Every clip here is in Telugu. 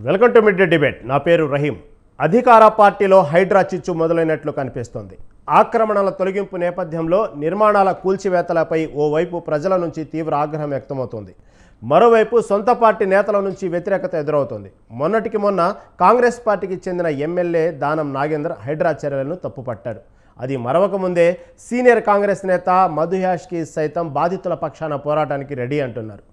Welcome to mid day debate. నా పేరు రహీం. అధికార పార్టీలో హైడ్రా చిచ్చు మొదలైనట్లు కనిపిస్తోంది. ఆక్రమణల తొలగింపు నేపథ్యంలో నిర్మాణాల కూల్చివేతలపై ఓవైపు ప్రజల నుంచి తీవ్ర ఆగ్రహం వ్యక్తమవుతోంది. మరోవైపు సొంత పార్టీ నేతల నుంచి వ్యతిరేకత ఎదురవుతోంది. మొన్నటికి మొన్న కాంగ్రెస్ పార్టీకి చెందిన ఎమ్మెల్యే దానం నాగేందర్ హైడ్రా చర్యలను తప్పుపట్టారు. అది మరవక ముందే సీనియర్ కాంగ్రెస్ నేత మధు యాష్కి సైతం బాధితుల పక్షాన పోరాటానికి రెడీ అంటున్నారు.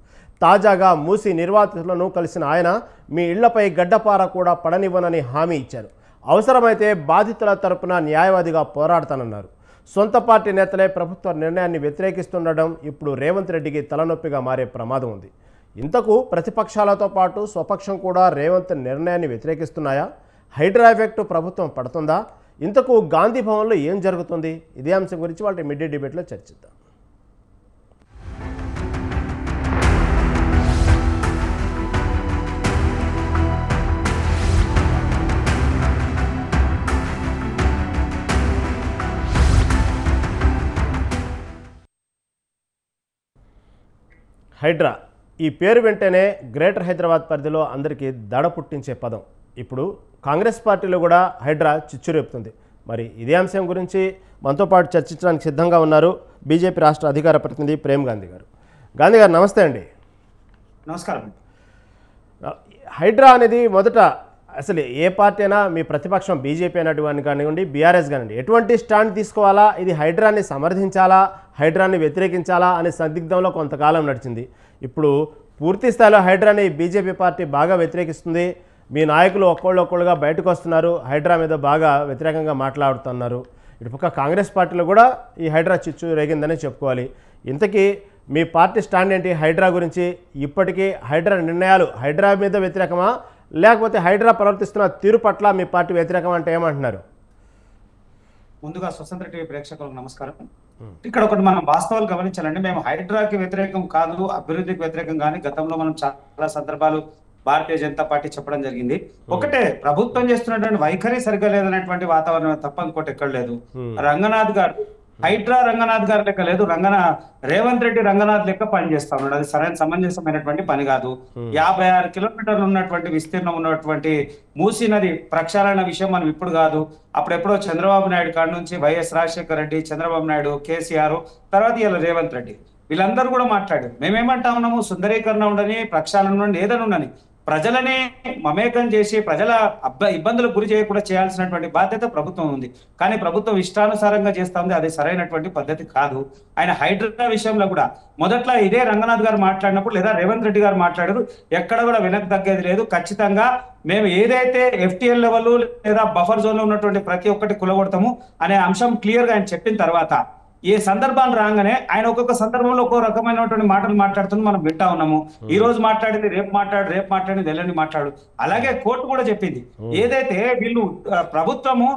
తాజాగా మూసి నిర్వాసితులను కలిసిన ఆయన మీ ఇళ్లపై గడ్డపార కూడా పడనివ్వనని హామీ ఇచ్చారు. అవసరమైతే బాధితుల తరపున న్యాయవాదిగా పోరాడతానన్నారు. సొంత పార్టీ నేతలే ప్రభుత్వ నిర్ణయాన్ని వ్యతిరేకిస్తుండడం ఇప్పుడు రేవంత్ రెడ్డికి తలనొప్పిగా మారే ప్రమాదం ఉంది. ఇంతకు ప్రతిపక్షాలతో పాటు స్వపక్షం కూడా రేవంత్ నిర్ణయాన్ని వ్యతిరేకిస్తున్నాయా? హైడ్రా ఎఫెక్ట్ ప్రభుత్వం పడుతుందా? ఇంతకు గాంధీ భవన్లో ఏం జరుగుతుంది? ఇదే అంశం గురించి వాళ్ళ మిడ్ డే డిబేట్లో చర్చిద్దాం. హైడ్రా ఈ పేరు వెంటనే గ్రేటర్ హైదరాబాద్ పరిధిలో అందరికీ దడ పుట్టించే పదం. ఇప్పుడు కాంగ్రెస్ పార్టీలో కూడా హైడ్రా చిచ్చురేపుతుంది. మరి ఇదే అంశం గురించి మనతో పాటు చర్చించడానికి సిద్ధంగా ఉన్నారు బీజేపీ రాష్ట్ర అధికార ప్రతినిధి ప్రేమ్ గాంధీ గారు. గాంధీ గారు నమస్తే అండి. నమస్కారం. హైడ్రా అనేది మొదట అసలు ఏ పార్టీ అయినా మీ ప్రతిపక్షం బీజేపీ అయినటువంటి కానివ్వండి, బీఆర్ఎస్ కానివ్వండి, ఎటువంటి స్టాండ్ తీసుకోవాలా, ఇది హైడ్రాని సమర్థించాలా, హైడ్రాని వ్యతిరేకించాలా అనే సందిగ్ధంలో కొంతకాలం నడిచింది. ఇప్పుడు పూర్తి స్థాయిలో హైడ్రాని బీజేపీ పార్టీ బాగా వ్యతిరేకిస్తుంది. మీ నాయకులు ఒక్కొక్కరుగా బయటకు వస్తున్నారు, హైడ్రా మీద బాగా వ్యతిరేకంగా మాట్లాడుతున్నారు. ఇటుపక్క కాంగ్రెస్ పార్టీలో కూడా ఈ హైడ్రా చిచ్చు రేగిందని చెప్పుకోవాలి. ఇంతకీ మీ పార్టీ స్టాండ్ ఏంటి హైడ్రా గురించి? ఇప్పటికీ హైడ్రా నిర్ణయాలు హైడ్రా మీద వ్యతిరేకమా, లేకపోతే హైడ్రా ప్రవర్తిస్తున్న తీరు పట్ల మీ పార్టీ వ్యతిరేకం అంటే ఏమంటున్నారు? ముందుగా స్వతంత్ర టీవీ ప్రేక్షకులకు నమస్కారం. ఇక్కడ ఒకటి మనం వాస్తవాలు గమనించాలండి. మేము హైడ్రాకి వ్యతిరేకం కాదు, అభివృద్ధికి వ్యతిరేకం కానీ గతంలో మనం చాలా సందర్భాలు భారతీయ జనతా పార్టీ చెప్పడం జరిగింది. ఒకటే, ప్రభుత్వం చేస్తున్నటువంటి వైఖరి సరిగ్గా లేదనేటువంటి వాతావరణం తప్ప ఇంకోటి ఎక్కడ లేదు. రంగనాథ్ గారు హైడ్రా రంగనాథ్ గారు లెక్క లేదు, రేవంత్ రెడ్డి రంగనాథ్ లెక్క పనిచేస్తా ఉన్నాడు. అది సరైన సమంజసమైనటువంటి పని కాదు. 56 కిలోమీటర్లు ఉన్నటువంటి విస్తీర్ణం ఉన్నటువంటి మూసీ నది ప్రక్షాళన విషయం మనం ఇప్పుడు కాదు, అప్పుడెప్పుడో చంద్రబాబు నాయుడు కాడి నుంచి వైఎస్ రాజశేఖర రెడ్డి, చంద్రబాబు నాయుడు, కేసీఆర్, తర్వాత ఇలా రేవంత్ రెడ్డి, వీళ్ళందరూ కూడా మాట్లాడారు. మేమేమంటా ఉన్నాము, సుందరీకరణ ఉండని, ప్రక్షాళన ఉండండి, ఏదైనా ఉండని, ప్రజలని మమేకం చేసి ప్రజల ఇబ్బందులకు గురి చేయకుండా చేయాల్సినటువంటి బాధ్యత ప్రభుత్వం ఉంది. కానీ ప్రభుత్వం ఇష్టానుసారంగా చేస్తా ఉంది, అది సరైనటువంటి పద్ధతి కాదు. ఆయన హైడ్రా విషయంలో కూడా మొదట్లో ఇదే రంగనాథ్ గారు మాట్లాడినప్పుడు లేదా రేవంత్ రెడ్డి గారు మాట్లాడారు, ఎక్కడ కూడా వెనక్కి తగ్గేది లేదు, ఖచ్చితంగా మేము ఏదైతే ఎఫ్టీఎల్ లెవెల్ లేదా బఫర్ జోన్ లో ఉన్నటువంటి ప్రతి ఒక్కటి కులగొడతాము అనే అంశం క్లియర్ గా ఆయన చెప్పిన తర్వాత ఏ సందర్భాలు రాగానే ఆయన ఒక్కొక్క సందర్భంలో ఒక్కో రకమైనటువంటి మాటలు మాట్లాడుతుంది, మనం వింటా ఉన్నాము. ఈ రోజు మాట్లాడింది రేపు మాట్లాడింది ఎల్లుండి మాట్లాడు. అలాగే కోర్టు కూడా చెప్పింది, ఏదైతే వీళ్ళు ప్రభుత్వము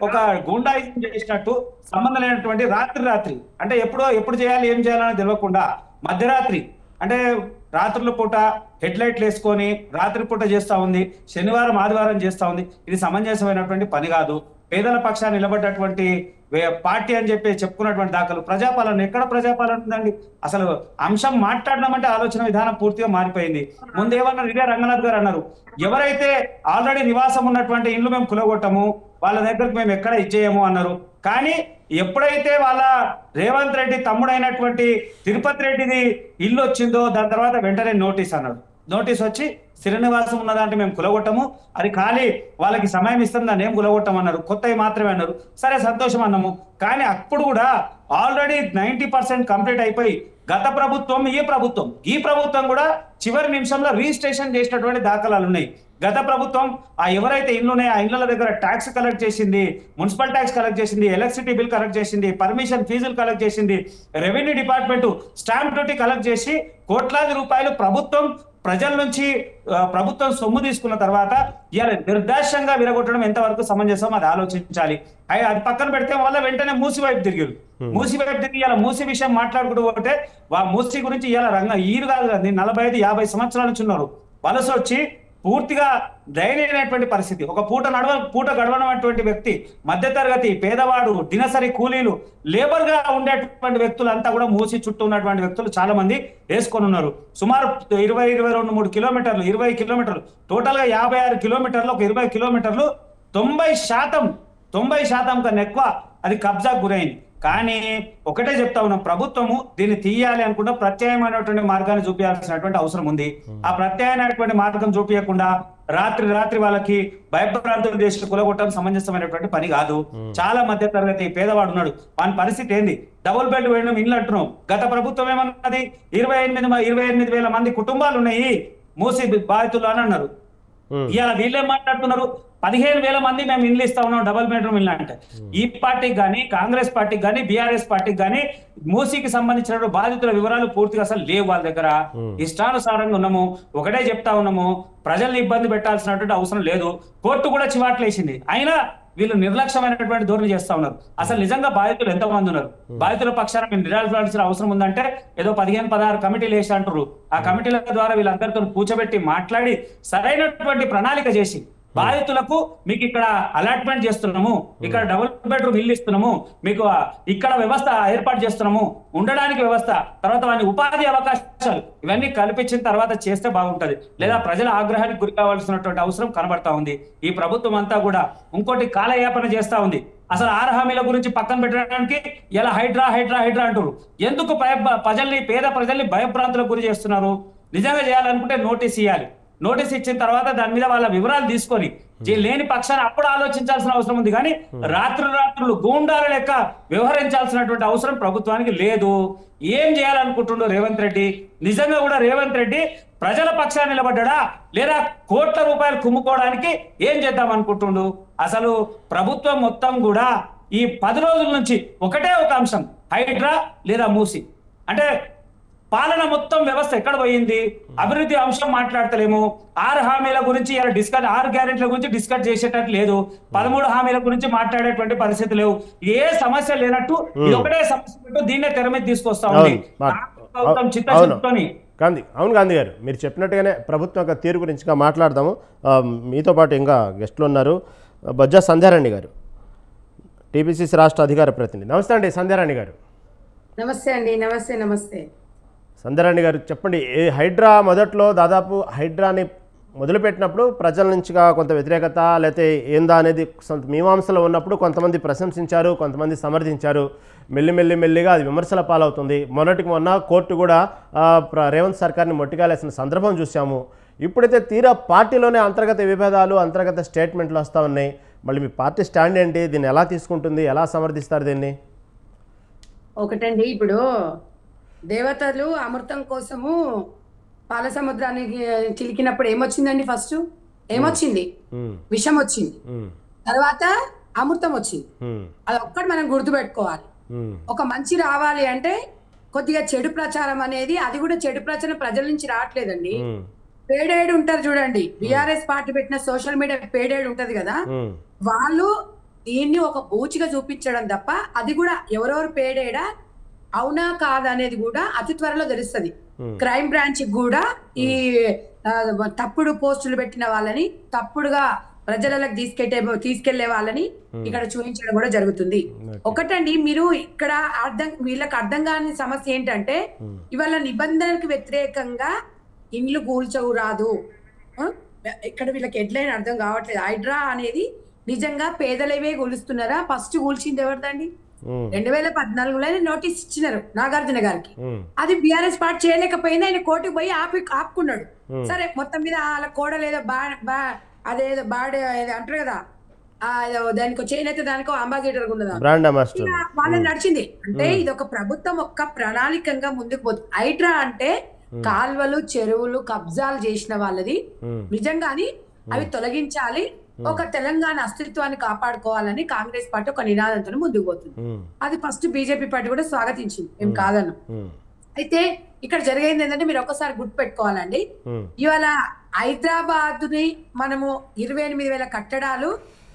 ఒక గూండాయిజం చేసినట్టు సంబంధం లేనటువంటి రాత్రి అంటే ఎప్పుడు చేయాలి ఏం చేయాలని తెలియకుండా మధ్యరాత్రి అంటే రాత్రుల పూట హెడ్ లైట్లు వేసుకొని రాత్రిపూట చేస్తా ఉంది, శనివారం ఆదివారం చేస్తా ఉంది. ఇది సమంజసమైనటువంటి పని కాదు. పేదల పక్షాన్ని నిలబడ్డటువంటి పార్టీ అని చెప్పి చెప్పుకున్నటువంటి దాఖలు. ప్రజాపాలన ఎక్కడ ప్రజాపాలన ఉందండి? అసలు అంశం మాట్లాడడం అంటే ఆలోచన విధానం పూర్తిగా మారిపోయింది. ముందేమన్నారు, ఇదే రంగనాథ్ గారు అన్నారు, ఎవరైతే ఆల్రెడీ నివాసం ఉన్నటువంటి ఇల్లు మేము కులగొట్టము, వాళ్ళ దగ్గరకు మేము ఎక్కడ ఇచ్చేయము అన్నారు. కానీ ఎప్పుడైతే వాళ్ళ రేవంత్ రెడ్డి తమ్ముడైనటువంటి తిరుపతి రెడ్డిది ఇల్లు వచ్చిందో దాని తర్వాత వెంటనే నోటీస్ అన్నాడు. నోటీస్ వచ్చి స్థిరనివాసం ఉన్నదంటే మేము కులగొట్టము, అది ఖాళీ వాళ్ళకి సమయం ఇస్తుంది, దాన్ని ఏం కులగొట్టమన్నారు. కొత్తవి మాత్రమే అన్నారు. సరే సంతోషం అన్నాము. కానీ అప్పుడు కూడా ఆల్రెడీ 90% కంప్లీట్ అయిపోయి గత ప్రభుత్వం ఈ ప్రభుత్వం కూడా చివరి నిమిషంలో రిజిస్ట్రేషన్ చేసినటువంటి దాఖలాలు ఉన్నాయి. గత ప్రభుత్వం ఎవరైతే ఇల్లు ఉన్నాయో ఆ ఇళ్ల దగ్గర ట్యాక్స్ కలెక్ట్ చేసింది, మున్సిపల్ ట్యాక్స్ కలెక్ట్ చేసింది, ఎలక్ట్రిసిటీ బిల్ కలెక్ట్ చేసింది, పర్మిషన్ ఫీజులు కలెక్ట్ చేసింది, revenue department stamp duty collect చేసి కోట్లాది రూపాయలు ప్రజల నుంచి ప్రభుత్వం సొమ్ము తీసుకున్న తర్వాత ఇవాళ నిర్దాక్ష్యంగా విరగొట్టడం ఎంతవరకు సమంజసం అది ఆలోచించాలి. అది పక్కన పెడితే వల్ల వెంటనే మూసి వైపు తిరిగి ఇలా మూసి విషయం మాట్లాడుకుంటూ పోతే మూసి గురించి ఇలా ఈరు కాదు 45-50 సంవత్సరాల నుంచి ఉన్నారు. వలస వచ్చి పూర్తిగా దయనీయమైనటువంటి పరిస్థితి. ఒక పూట గడవనటువంటి వ్యక్తి, మధ్యతరగతి పేదవాడు, దినసరి కూలీలు, లేబర్ గా ఉండేటువంటి వ్యక్తులంతా కూడా మూసి చుట్టూ ఉన్నటువంటి వ్యక్తులు చాలా మంది వేసుకొని ఉన్నారు. సుమారు 22-23 కిలోమీటర్లు, 20 కిలోమీటర్లు, టోటల్ గా 56 కిలోమీటర్లు, ఒక 20 కిలోమీటర్లు 90% కన్నా ఎక్కువ అది కబ్జాకు గురైంది. కానీ ఒకటే చెప్తా ఉన్నాం, ప్రభుత్వము దీన్ని తీయాలి అనుకుంటే ప్రత్యామ్నాయమైనటువంటి మార్గాన్ని చూపించాల్సినటువంటి అవసరం ఉంది. ఆ ప్రత్యామ్నాయమైనటువంటి మార్గం చూపించకుండా రాత్రి వాళ్ళకి భయభ్రాంతులు చేసి కులగొట్టడం సమంజసమైనటువంటి పని కాదు. చాలా మధ్య తరగతి పేదవాడు ఉన్నాడు, వాని పరిస్థితి ఏంది? డబుల్ బెడ్ వేయడం ఇల్లు అంటున్నాం. గత ప్రభుత్వం ఏమన్నది? 28,000 మంది కుటుంబాలు ఉన్నాయి మూసి బాధితులు అని అన్నారు. ఇవాళ వీళ్ళేం మాట్లాడుతున్నారు? 15,000 మంది మేము ఇల్లు ఇస్తా ఉన్నాం, డబుల్ బెడ్రూమ్ ఇల్లు అంటే. ఈ పార్టీకి కానీ, కాంగ్రెస్ పార్టీకి కానీ, బీఆర్ఎస్ పార్టీకి కానీ మూసీకి సంబంధించిన బాధితుల వివరాలు పూర్తిగా అసలు లేవు వాళ్ళ దగ్గర. ఇష్టానుసారంగా ఉన్నాము. ఒకటే చెప్తా ఉన్నాము, ప్రజల్ని ఇబ్బంది పెట్టాల్సినటువంటి అవసరం లేదు. కోర్టు కూడా చివాట్లేసింది, అయినా వీళ్ళు నిర్లక్ష్యమైనటువంటి ధోరణి చేస్తా ఉన్నారు. అసలు నిజంగా బాధితులు ఎంతమంది ఉన్నారు? బాధితుల పక్షాన మీరు నిరాల్సిన అవసరం ఉందంటే ఏదో 15-16 కమిటీలు వేసి అంటారు. ఆ కమిటీల ద్వారా వీళ్ళందరితో కూర్చోబెట్టి మాట్లాడి సరైనటువంటి ప్రణాళిక చేసి బాధితులకు మీకు ఇక్కడ అలాట్మెంట్ చేస్తున్నాము, ఇక్కడ డబుల్ బెడ్రూమ్ ఇల్లు ఇస్తున్నాము, మీకు ఇక్కడ వ్యవస్థ ఏర్పాటు చేస్తున్నాము, ఉండడానికి వ్యవస్థ, తర్వాత వాని ఉపాధి అవకాశాలు ఇవన్నీ కల్పించిన తర్వాత చేస్తే బాగుంటది. లేదా ప్రజల ఆగ్రహానికి గురి కావాల్సినటువంటి అవసరం కనబడతా ఉంది. ఈ ప్రభుత్వం అంతా కూడా ఇంకోటి కాలయాపన చేస్తా ఉంది. అసలు 6 హామీల గురించి పక్కన పెట్టడానికి ఇలా హైడ్రా అంటారు. ఎందుకు పేద ప్రజల్ని భయభ్రాంతులకు గురి చేస్తున్నారు? నిజంగా చేయాలనుకుంటే నోటీస్ ఇవ్వాలి. నోటీస్ ఇచ్చిన తర్వాత దాని మీద వాళ్ళ వివరాలు తీసుకొని లేని పక్షాన్ని అప్పుడు ఆలోచించాల్సిన అవసరం ఉంది. కానీ రాత్రులు గూండాల లెక్క వ్యవహరించాల్సినటువంటి అవసరం ప్రభుత్వానికి లేదు. ఏం చేయాలనుకుంటుండో రేవంత్ రెడ్డి? నిజంగా కూడా రేవంత్ రెడ్డి ప్రజల పక్షాన్ని నిలబడ్డా లేదా కోట్ల రూపాయలు కుమ్ముకోవడానికి ఏం చేద్దాం అనుకుంటుండు? అసలు ప్రభుత్వం మొత్తం కూడా ఈ 10 రోజుల నుంచి ఒకటే ఒక అంశం, హైడ్రా లేదా మూసి. అంటే పాలన మొత్తం వ్యవస్థ ఎక్కడ పోయింది? అభివృద్ధి అంశం మాట్లాడతలేము. 6 హామీల గురించి 6 గ్యారెంటీల గురించి డిస్కస్ చేసేటట్టు లేదు. 13 హామీల గురించి మాట్లాడేటువంటి పరిస్థితి లేవు. ఏ సమస్య లేనట్టు ఇది ఒకటే సమస్య దీన్నే తెర మీద తీసుకొస్తా ఉంది. అవును గాంధీ గారు, మీరు చెప్పినట్టుగానే ప్రభుత్వం యొక్క తీరు గురించి మాట్లాడదాము. మీతో పాటు ఇంకా గెస్టులు ఉన్నారు. బొజ్జా సంధ్యారాణి గారు, టీపీసీసీ రాష్ట్ర అధికార ప్రతినిధి. నమస్తే అండి సంధ్యారాణి గారు. నమస్తే అండి. నమస్తే సంధ్యారాణి గారు, చెప్పండి. హైడ్రా మొదట్లో దాదాపు హైడ్రాని మొదలుపెట్టినప్పుడు ప్రజల నుంచిగా కొంత వ్యతిరేకత లేకపోతే ఏందా అనేది మీమాంసలో ఉన్నప్పుడు కొంతమంది ప్రశంసించారు, కొంతమంది సమర్థించారు. మెల్లిగా అది విమర్శల పాలవుతుంది. మొన్న కోర్టు కూడా రేవంత్ సర్కార్ని మొట్టికాలేసిన సందర్భం చూసాము. ఇప్పుడైతే తీరా పార్టీలోనే అంతర్గత విభేదాలు, అంతర్గత స్టేట్మెంట్లు వస్తూ ఉన్నాయి. మళ్ళీ మీ పార్టీ స్టాండ్ ఏంటి? దీన్ని ఎలా తీసుకుంటుంది? ఎలా సమర్థిస్తారు దీన్ని? ఒకటండి, ఇప్పుడు దేవతలు అమృతం కోసము పాల సముద్రానికి చిలికినప్పుడు ఏమొచ్చిందండి? ఫస్ట్ ఏమొచ్చింది? విషం వచ్చింది. తర్వాత అమృతం వచ్చింది. అది ఒక్కటి మనం గుర్తుపెట్టుకోవాలి. ఒక మంచి రావాలి అంటే కొద్దిగా చెడు ప్రచారం అనేది, అది కూడా చెడు ప్రచారం ప్రజల నుంచి రావట్లేదండి. పేడేడు ఉంటారు చూడండి, బీఆర్ఎస్ పార్టీ పెట్టిన సోషల్ మీడియా పేడేడు ఉంటది కదా, వాళ్ళు దీన్ని ఒక బూచిగా చూపించడం తప్ప అది కూడా ఎవరెవరు పేడేడా అవునా కాదా అనేది కూడా అతి త్వరలో తెలుస్తుంది. క్రైమ్ బ్రాంచ్ కూడా ఈ తప్పుడు పోస్టులు పెట్టిన వాళ్ళని, తప్పుడుగా ప్రజలకు తీసుకెళ్లే వాళ్ళని ఇక్కడ చూపించడం కూడా జరుగుతుంది. ఒకటండి, మీరు ఇక్కడ వీళ్ళకి అర్థం కాని సమస్య ఏంటంటే ఇవాళ నిబంధనలకు వ్యతిరేకంగా ఇండ్లు కూల్చవురాదు. ఇక్కడ వీళ్ళకి హెడ్లైన్ అర్థం కావట్లేదు. హైడ్రా అనేది నిజంగా పేదలవే కూలుస్తున్నారా? ఫస్ట్ కూల్చింది ఎవరిదండి? 2014లోనే నోటీస్ ఇచ్చినారు నాగార్జున గారికి. అది బీఆర్ఎస్ పార్టీ చేయలేకపోయింది. ఆయన కోర్టుకు పోయి ఆపుకున్నాడు. సరే, మొత్తం మీద వాళ్ళ కోడలేదో అదేదో బాడే అంటారు కదా, దానికి చేనైతే దానికో అంబాసిడర్ ఉన్నదా వాళ్ళని నడిచింది. అంటే ఇది ఒక ప్రభుత్వం ఒక్క ప్రణాళికంగా ముందుకు పోతుంది. హైడ్రా అంటే కాల్వలు, చెరువులు కబ్జాలు చేసిన వాళ్ళది. నిజంగాని అవి తొలగించాలి, ఒక తెలంగాణ అస్తిత్వాన్ని కాపాడుకోవాలని కాంగ్రెస్ పార్టీ ఒక నినాదంతో ముందుకు పోతుంది. అది ఫస్ట్ బీజేపీ పార్టీ కూడా స్వాగతించింది, ఏం కాదన్నాం. అయితే ఇక్కడ జరిగేది ఏంటంటే మీరు ఒక్కసారి గుర్తు పెట్టుకోవాలండి. ఇవాళ హైదరాబాద్ ని మనము 28,000 కట్టడాలు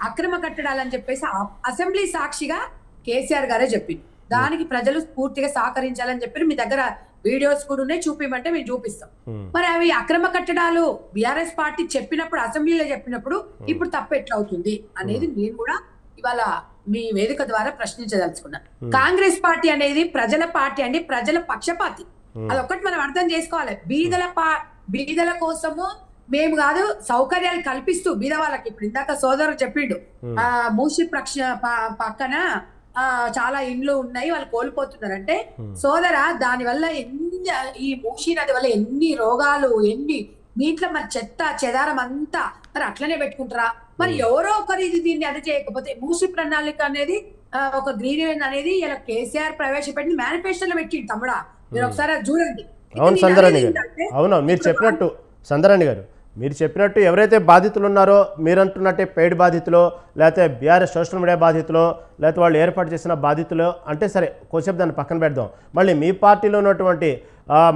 అక్రమ కట్టడాలు అని చెప్పేసి అసెంబ్లీ సాక్షిగా కేసీఆర్ గారే చెప్పింది. దానికి ప్రజలు పూర్తిగా సహకరించాలని చెప్పి మీ దగ్గర వీడియోస్ కూడా ఉన్నాయి, చూపిమంటే మేము చూపిస్తాం. మరి అవి అక్రమ కట్టడాలు బీఆర్ఎస్ పార్టీ చెప్పినప్పుడు, అసెంబ్లీలో చెప్పినప్పుడు ఇప్పుడు తప్పు ఎట్లా అవుతుంది అనేది నేను కూడా ఇవాళ మీ వేదిక ద్వారా ప్రశ్నించదలుచుకున్నా. కాంగ్రెస్ పార్టీ అనేది ప్రజల పార్టీ అండి, ప్రజల పక్షపాతి. అదొక్కటి మనం అర్థం చేసుకోవాలి. బీదల కోసము మేము కాదు, సౌకర్యాలు కల్పిస్తూ బీద వాళ్ళకి. ఇప్పుడు ఇందాక సోదరుడు చెప్పిండు, మూసి పక్కన చాలా ఇండ్లు ఉన్నాయి, వాళ్ళు కోల్పోతున్నారు అంటే, సోదర దాని వల్ల ఈ మూసి నది వల్ల ఎన్ని రోగాలు, మీ ఇంట్లో మరి చెత్త చెదారం అంతా మరి అట్లనే పెట్టుకుంటారా? మరి ఎవరో ఒకరు దీన్ని అది చేయకపోతే, మూసి ప్రణాళిక అనేది ఒక గ్రీన్ అనేది ఇలా కేసీఆర్ ప్రవేశపెట్టి మేనిఫెస్టోలో పెట్టిండు తమ్ముడా, మీరు ఒకసారి చూడండి. అవును సందరాణి గారు, అవును మీరు చెప్పినట్టు, సందరాణి గారు మీరు చెప్పినట్టు ఎవరైతే బాధితులు ఉన్నారో, మీరు అంటున్నట్టే పెయిడ్ బాధితులో, లేకపోతే బీఆర్ఎస్ సోషల్ మీడియా బాధితులో, లేకపోతే వాళ్ళు ఏర్పాటు చేసిన బాధితులు అంటే సరే కొంచెం దాన్ని పక్కన పెడదాం. మళ్ళీ మీ పార్టీలో ఉన్నటువంటి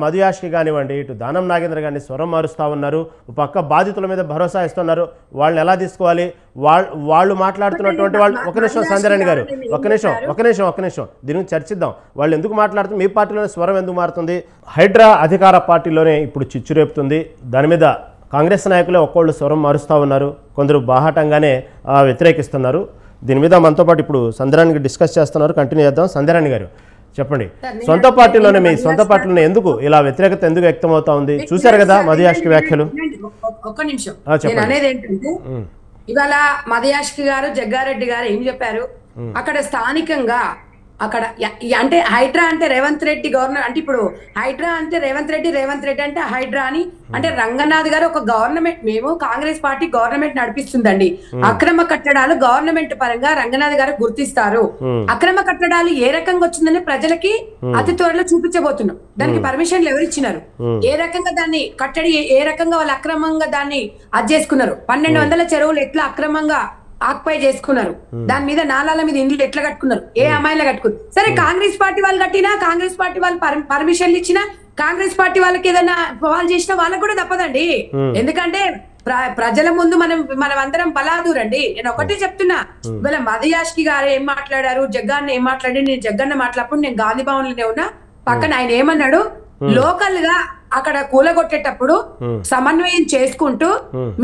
మధు యాష్కి కానివ్వండి, ఇటు దానం నాగేంద్ర గారిని స్వరం మారుస్తూ ఉన్నారు, పక్క బాధితుల మీద భరోసా ఇస్తున్నారు. వాళ్ళని ఎలా తీసుకోవాలి, వాళ్ళు మాట్లాడుతున్నటువంటి వాళ్ళు, ఒక నిమిషం సంధ్యారాణి గారు, ఒక నిమిషం దీని గురించి చర్చిద్దాం. వాళ్ళు ఎందుకు మాట్లాడుతున్నారు, మీ పార్టీలోనే స్వరం ఎందుకు మారుతుంది? హైడ్రా అధికార పార్టీలోనే ఇప్పుడు చిచ్చు రేపుతుంది. దాని మీద కాంగ్రెస్ నాయకులే ఒక్కోళ్ళు స్వరం మారుస్తూ ఉన్నారు, కొందరు బాహాటంగానే వ్యతిరేకిస్తున్నారు. దీని మీద మనతో పాటు ఇప్పుడు సంధ్యారాణి డిస్కస్ చేస్తున్నారు, కంటిన్యూ చేద్దాం. సంధ్యారాణి గారు చెప్పండి, సొంత పార్టీలోనే మీ సొంత పార్టీలోనే ఎందుకు ఇలా వ్యతిరేకత ఎందుకు వ్యక్తం అవుతా ఉంది? చూశారు కదా మధు యాష్కి వ్యాఖ్యలు. ఒక్క నిమిషం, నేను అనేది ఏంటంటే, ఇవాళ మధు యాష్కి గారు, జగ్గారెడ్డి గారు ఏం చెప్పారు, అక్కడ స్థానికంగా అక్కడ అంటే హైడ్రా అంటే రేవంత్ రెడ్డి గవర్నర్ అంటే, ఇప్పుడు హైడ్రా అంటే రేవంత్ రెడ్డి అంటే హైడ్రా అని అంటే రంగనాథ్ గారు ఒక గవర్నమెంట్, మేము కాంగ్రెస్ పార్టీ గవర్నమెంట్ నడిపిస్తుందండి. అక్రమ కట్టడాలు గవర్నమెంట్ పరంగా రంగనాథ్ గారు గుర్తిస్తారు. అక్రమ కట్టడాలు ఏ రకంగా వచ్చిందని ప్రజలకి అతి త్వరలో చూపించబోతున్నాం. దానికి పర్మిషన్లు ఎవరు ఇచ్చినారు, ఏ రకంగా దాన్ని కట్టడి, ఏ రకంగా వాళ్ళు అక్రమంగా దాన్ని అది చేసుకున్నారు, 1200 చెరువులు ఎట్లా అక్రమంగా ఆక్యుపై చేసుకున్నారు, దాని మీద నాలాల మీద ఇండ్లు ఎట్లా కట్టుకున్నారు, ఏ అమ్మాయిలు కట్టుకున్నారు. సరే కాంగ్రెస్ పార్టీ వాళ్ళు కట్టినా, కాంగ్రెస్ పార్టీ వాళ్ళు పర్మిషన్లు ఇచ్చినా, కాంగ్రెస్ పార్టీ వాళ్ళకి ఏదైనా వాళ్ళు చేసినా వాళ్ళకి కూడా తప్పదండి. ఎందుకంటే ప్రజల ముందు మనం అందరం బలాదూరండి. నేను ఒకటే చెప్తున్నా, ఇవాళ మధు యాష్కి గారు ఏం మాట్లాడారు, జగ్గాన్న ఏం మాట్లాడారు, నేను జగ్గన్న మాట్లాడినప్పుడు నేను గాంధీ భవన్ లోనే ఉన్నా, పక్కన ఆయన ఏమన్నాడు, లోకల్ గా అక్కడ కూలగొట్టేటప్పుడు సమన్వయం చేసుకుంటూ,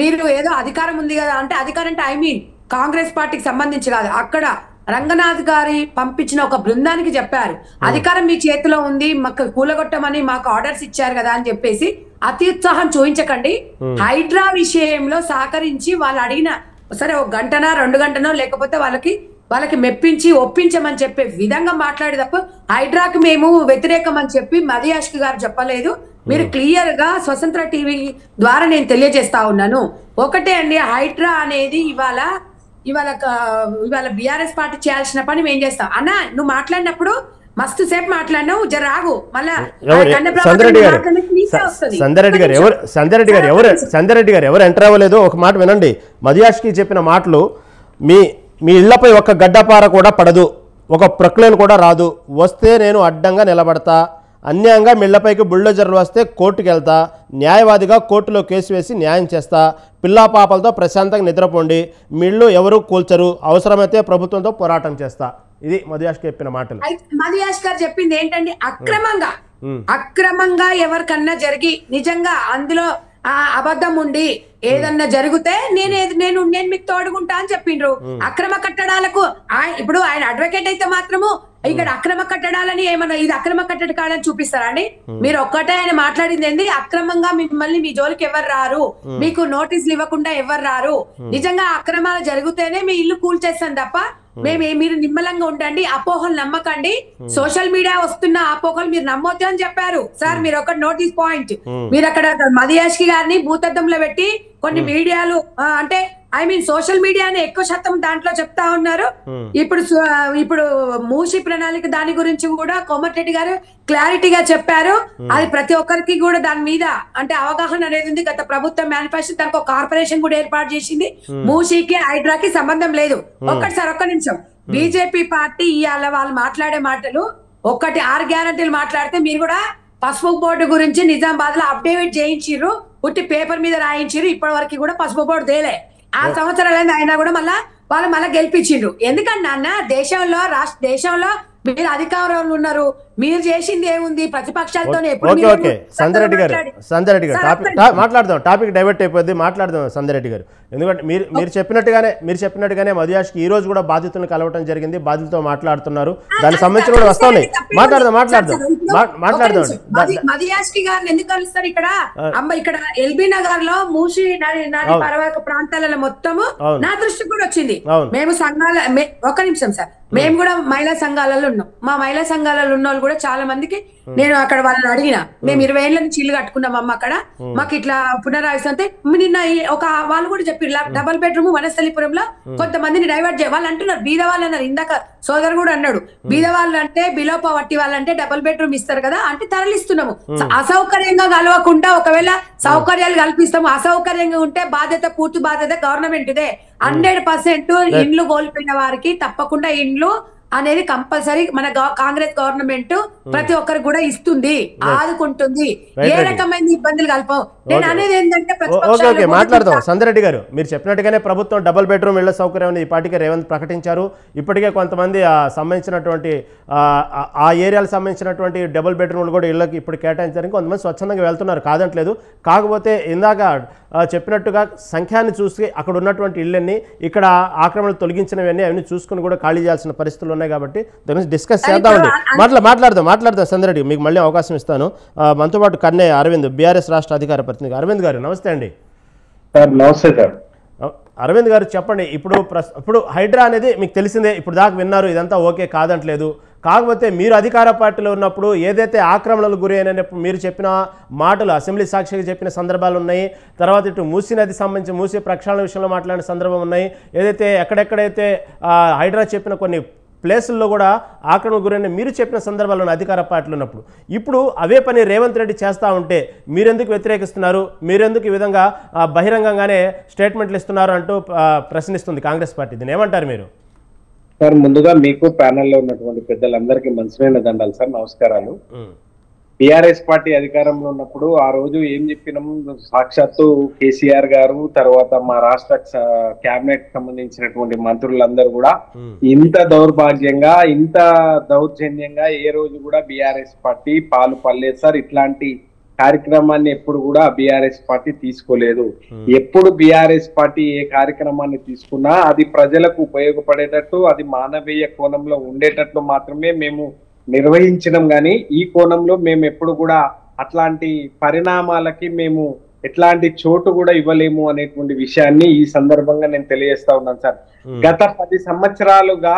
మీరు ఏదో అధికారం ఉంది కదా అంటే, అధికారం అంటే ఐ మీన్ కాంగ్రెస్ పార్టీకి సంబంధించి కాదు, అక్కడ రంగనాథ్ గారి పంపించిన ఒక బృందానికి చెప్పారు, అధికారం మీ చేతిలో ఉంది, మాకు కూలగొట్టమని మాకు ఆర్డర్స్ ఇచ్చారు కదా అని చెప్పేసి అత్యుత్సాహం చూపించకండి. హైడ్రా విషయంలో సహకరించి వాళ్ళు అడిగిన సరే 1 గంటనో 2 గంటనో లేకపోతే వాళ్ళకి మెప్పించి ఒప్పించమని చెప్పే విధంగా మాట్లాడే తప్ప హైడ్రాకి మేము వ్యతిరేకం అని చెప్పి మధు యాష్కి గారు చెప్పలేదు. మీరు క్లియర్ గా స్వతంత్ర టీవీ ద్వారా నేను తెలియజేస్తా ఉన్నాను. ఒకటే అండి, హైడ్రా అనేది ఇవాళ బీఆర్ఎస్ పార్టీ చేయాల్సిన పని మేము చేస్తాం. అన్న నువ్వు మాట్లాడినప్పుడు మస్తు సేపు మాట్లాడినావు, జర రాగు మళ్ళా. సంధ్యారెడ్డి గారు ఎవరు ఎంటర్ అవ్వలేదు. ఒక మాట వినండి, మధు యాష్కి చెప్పిన మాటలు, మీ ఇళ్లపై ఒక్క గడ్డపార కూడా పడదు, ఒక ప్రక్రియను కూడా రాదు, వస్తే నేను అడ్డంగా నిలబడతా, అన్యాయంగా మిళ్లపైకి బుల్డోజర్లు వస్తే కోర్టుకు వెళ్తా, న్యాయవాదిగా కోర్టులో కేసు వేసి న్యాయం చేస్తా, పిల్లా పాపలతో ప్రశాంతంగా నిద్రపోండి, మిళ్ళు ఎవరు కూల్చరు, అవసరమైతే ప్రభుత్వంతో పోరాటం చేస్తా. ఇది మధు యాష్కి చెప్పిన మాటలు. మధు యాష్ గారు చెప్పింది ఏంటండి, అక్రమంగా ఎవరికన్నా జరిగి నిజంగా అందులో అబద్ధం ఉండి ఏదన్నా జరిగితే నేను మీకు తోడుకుంటా అని చెప్పిండ్రు. అక్రమ కట్టడాలకు ఇప్పుడు ఆయన అడ్వకేట్ అయితే మాత్రము ఇక్కడ అక్రమ కట్టడాలని ఏమన్నా ఇది అక్రమ కట్టడ కాడని చూపిస్తారా అండి? మీరు ఒక్కటే ఆయన మాట్లాడింది ఏంది, అక్రమంగా మిమ్మల్ని మీ జోలికి ఎవరు రారు, మీకు నోటీసులు ఇవ్వకుండా ఎవరు రారు, నిజంగా అక్రమాలు జరిగితేనే మీ ఇల్లు కూల్చేస్తాం తప్ప మీరు నిమ్మలంగా ఉండండి, అపోహలు నమ్మకండి, సోషల్ మీడియా వస్తున్న అపోహలు మీరు నమ్మొద్దు అని చెప్పారు. సార్ మీరు ఒక నోటీస్ పాయింట్, మీరు అక్కడ మధు యాష్కి గారిని భూతద్దంలో పెట్టి కొన్ని మీడియాలు అంటే ఐ మీన్ సోషల్ మీడియాని ఎక్కువ శాతం దాంట్లో చెప్తా ఉన్నారు. ఇప్పుడు మూసి ప్రణాళిక దాని గురించి కూడా కోమటిరెడ్డి గారు క్లారిటీగా చెప్పారు. అది ప్రతి ఒక్కరికి కూడా దాని మీద అంటే అవగాహన అనేది ఉంది. గత ప్రభుత్వం మేనిఫెస్టో దానికి ఒక కార్పొరేషన్ కూడా ఏర్పాటు చేసింది. మూసీకి హైడ్రాకి సంబంధం లేదు. ఒక్క నిమిషం, బీజేపీ పార్టీ ఇవాళ వాళ్ళు మాట్లాడే మాటలు 6 గ్యారంటీలు మాట్లాడితే మీరు కూడా పసుపు బోర్డు గురించి నిజామాబాద్ లో అప్డేట్ చేయించిర్రు, పుట్టి పేపర్ మీద రాయించిర్రు, ఇప్పటి వరకు కూడా పసుపు బోర్డు తేలే. 6 సంవత్సరాలైంది అయినా కూడా వాళ్ళు గెలిపించిండ్రు. ఎందుకంటే నాన్న దేశంలో మీరు అధికారంలో ఉన్నారు, మీరు చేసింది ఏముంది ప్రతిపక్షాలతో ఓకే సంజయ్ రెడ్డి గారు టాపిక్ డైవర్ట్ అయిపోద్ది, మాట్లాడదాం సంజయ్ రెడ్డి గారు. ఎందుకంటే మీరు చెప్పినట్టుగానే మధుయాష్కి ఈ రోజు కూడా బాధితులను కలవటం జరిగింది, బాధితులతో మాట్లాడుతున్నారు, దానికి సంబంధించి కూడా వస్తాయి. మాట్లాడదాం. మధుయాష్కి గారిని ఎందుకు కలుస్తారు ఇక్కడ? ఇక్కడ ఎల్బీ నగర్ లో మూసి పరవాక ప్రాంతాలలో మొత్తము నా దృష్టికి కూడా వచ్చింది. మేము సంఘాల ఒక్క నిమిషం సార్, మేము కూడా మహిళా సంఘాలలో ఉన్నాం. మా మహిళా సంఘాలలో ఉన్న వాళ్ళు కూడా చాలా మందికి నేను అక్కడ వాళ్ళని అడిగిన, మేము 20 ఏళ్ల నుంచి ఇల్లు కట్టుకున్నాం అమ్మ, అక్కడ మాకు ఇట్లా పునరావాసం అంటే నిన్న ఒక వాళ్ళు కూడా చెప్పారు డబుల్ బెడ్రూమ్ వనస్థలిపురంలో కొంతమందిని డైవర్ట్ చేయాలి వాళ్ళు అంటున్నారు. బీద వాళ్ళు అన్నారు, ఇందాక సోదరు కూడా అన్నాడు, బీద వాళ్ళు అంటే బిలో పవర్టీ వాళ్ళంటే డబుల్ బెడ్రూమ్ ఇస్తారు కదా అంటే తరలిస్తున్నాము. అసౌకర్యంగా కలవకుండా ఒకవేళ సౌకర్యాలు కల్పిస్తాము, అసౌకర్యంగా ఉంటే పూర్తి బాధ్యత గవర్నమెంట్ దే. 100% ఇండ్లు కోల్పోయిన వారికి తప్పకుండా ఇండ్లు అనేది కంపల్సరీ మన కాంగ్రెస్ గవర్నమెంట్ ప్రతి ఒక్కరికి కూడా ఇస్తుంది, ఆదుకుంటుంది. ఏ రకమైన ఇబ్బందులు కలపవు. నేను అనేది ఏంటంటే మాట్లాడదాం. సంజయ్ రెడ్డి గారు, మీరు చెప్పినట్టుగానే ప్రభుత్వం డబుల్ బెడ్రూమ్ ఇళ్ల సౌకర్యం ఈ పార్టీకి రేవంత్ ప్రకటించారు. ఇప్పటికే కొంతమంది సంబంధించినటువంటి ఆ ఏరియాలకు సంబంధించినటువంటి డబుల్ బెడ్రూమ్లు కూడా ఇళ్ళకి ఇప్పుడు కేటాయించారు. కొంతమంది స్వచ్ఛందంగా వెళ్తున్నారు, కాదంటలేదు. కాకపోతే ఇందాక చెప్పినట్టుగా సంఖ్యాన్ని చూసి అక్కడ ఉన్నటువంటి ఇళ్ళన్నీ ఇక్కడ ఆక్రమణలు తొలగించినవన్నీ అవన్నీ చూసుకుని కూడా ఖాళీ చేయాల్సిన పరిస్థితులు ఉన్నాయి. కాబట్టి దాని గురించి డిస్కస్ చేద్దామండి. మాట్లాడదాం సంజయ్ రెడ్డి, మీకు మళ్ళీ అవకాశం ఇస్తాను. మనతో పాటు కన్నే అరవింద్, బీఆర్ఎస్ రాష్ట్ర అధికార ప్రతినిధి. అరవింద్ గారు నమస్తే అండి. నమస్తే సార్. అరవింద్ గారు చెప్పండి, ఇప్పుడు హైడ్రా అనేది మీకు తెలిసిందే, ఇప్పుడు దాకా విన్నారు, ఇదంతా ఓకే కాదంటలేదు. కాకపోతే మీరు అధికార పార్టీలో ఉన్నప్పుడు ఏదైతే ఆక్రమణలకు గురి అయినప్పుడు మీరు చెప్పిన మాటలు అసెంబ్లీ సాక్షిగా చెప్పిన సందర్భాలు ఉన్నాయి. తర్వాత ఇటు మూసీ నది సంబంధించి మూసీ ప్రక్షాళన విషయంలో మాట్లాడిన సందర్భం ఉన్నాయి. ఏదైతే ఎక్కడెక్కడైతే హైడ్రా చెప్పిన కొన్ని ప్లేసుల్లో కూడా ఆక్రమణ గురైన మీరు చెప్పిన సందర్భాల్లో అధికార పార్టీలు ఉన్నప్పుడు ఇప్పుడు అవే పని రేవంత్ రెడ్డి చేస్తూ ఉంటే మీరెందుకు వ్యతిరేకిస్తున్నారు, మీరెందుకు ఈ విధంగా బహిరంగంగానే స్టేట్మెంట్లు ఇస్తున్నారు అంటూ ప్రశ్నిస్తుంది కాంగ్రెస్ పార్టీ. దీన్ని ఏమంటారు మీరు? సార్, ముందుగా మీకు ప్యానెల్లో ఉన్నటువంటి పెద్దలందరికీ మంచిమైన దండాలు సార్, నమస్కారాలు. టిఆర్ఎస్ పార్టీ అధికారంలో ఉన్నప్పుడు ఆ రోజు ఏం చెప్పినాం, సాక్షాత్తు కేసీఆర్ గారు తర్వాత మా రాష్ట్ర క్యాబినెట్ సంబంధించినటువంటి మంత్రులందరూ కూడా ఇంత దౌర్భాగ్యంగా ఇంత దౌర్జన్యంగా ఏ రోజు కూడా బీఆర్ఎస్ పార్టీ పాలు పల్లేదు సార్. ఇట్లాంటి కార్యక్రమాన్ని ఎప్పుడు కూడా బీఆర్ఎస్ పార్టీ తీసుకోలేదు. ఎప్పుడు బీఆర్ఎస్ పార్టీ ఏ కార్యక్రమాన్ని తీసుకున్నా అది ప్రజలకు ఉపయోగపడేటట్టు, అది మానవీయ కోణంలో ఉండేటట్లు మాత్రమే మేము నిర్వహించడం. కానీ ఈ కోణంలో మేము ఎప్పుడు కూడా అట్లాంటి పరిణామాలకి మేము ఎట్లాంటి చోటు కూడా ఇవ్వలేము అనేటువంటి విషయాన్ని ఈ సందర్భంగా నేను తెలియజేస్తా ఉన్నాను సార్. గత 10 సంవత్సరాలుగా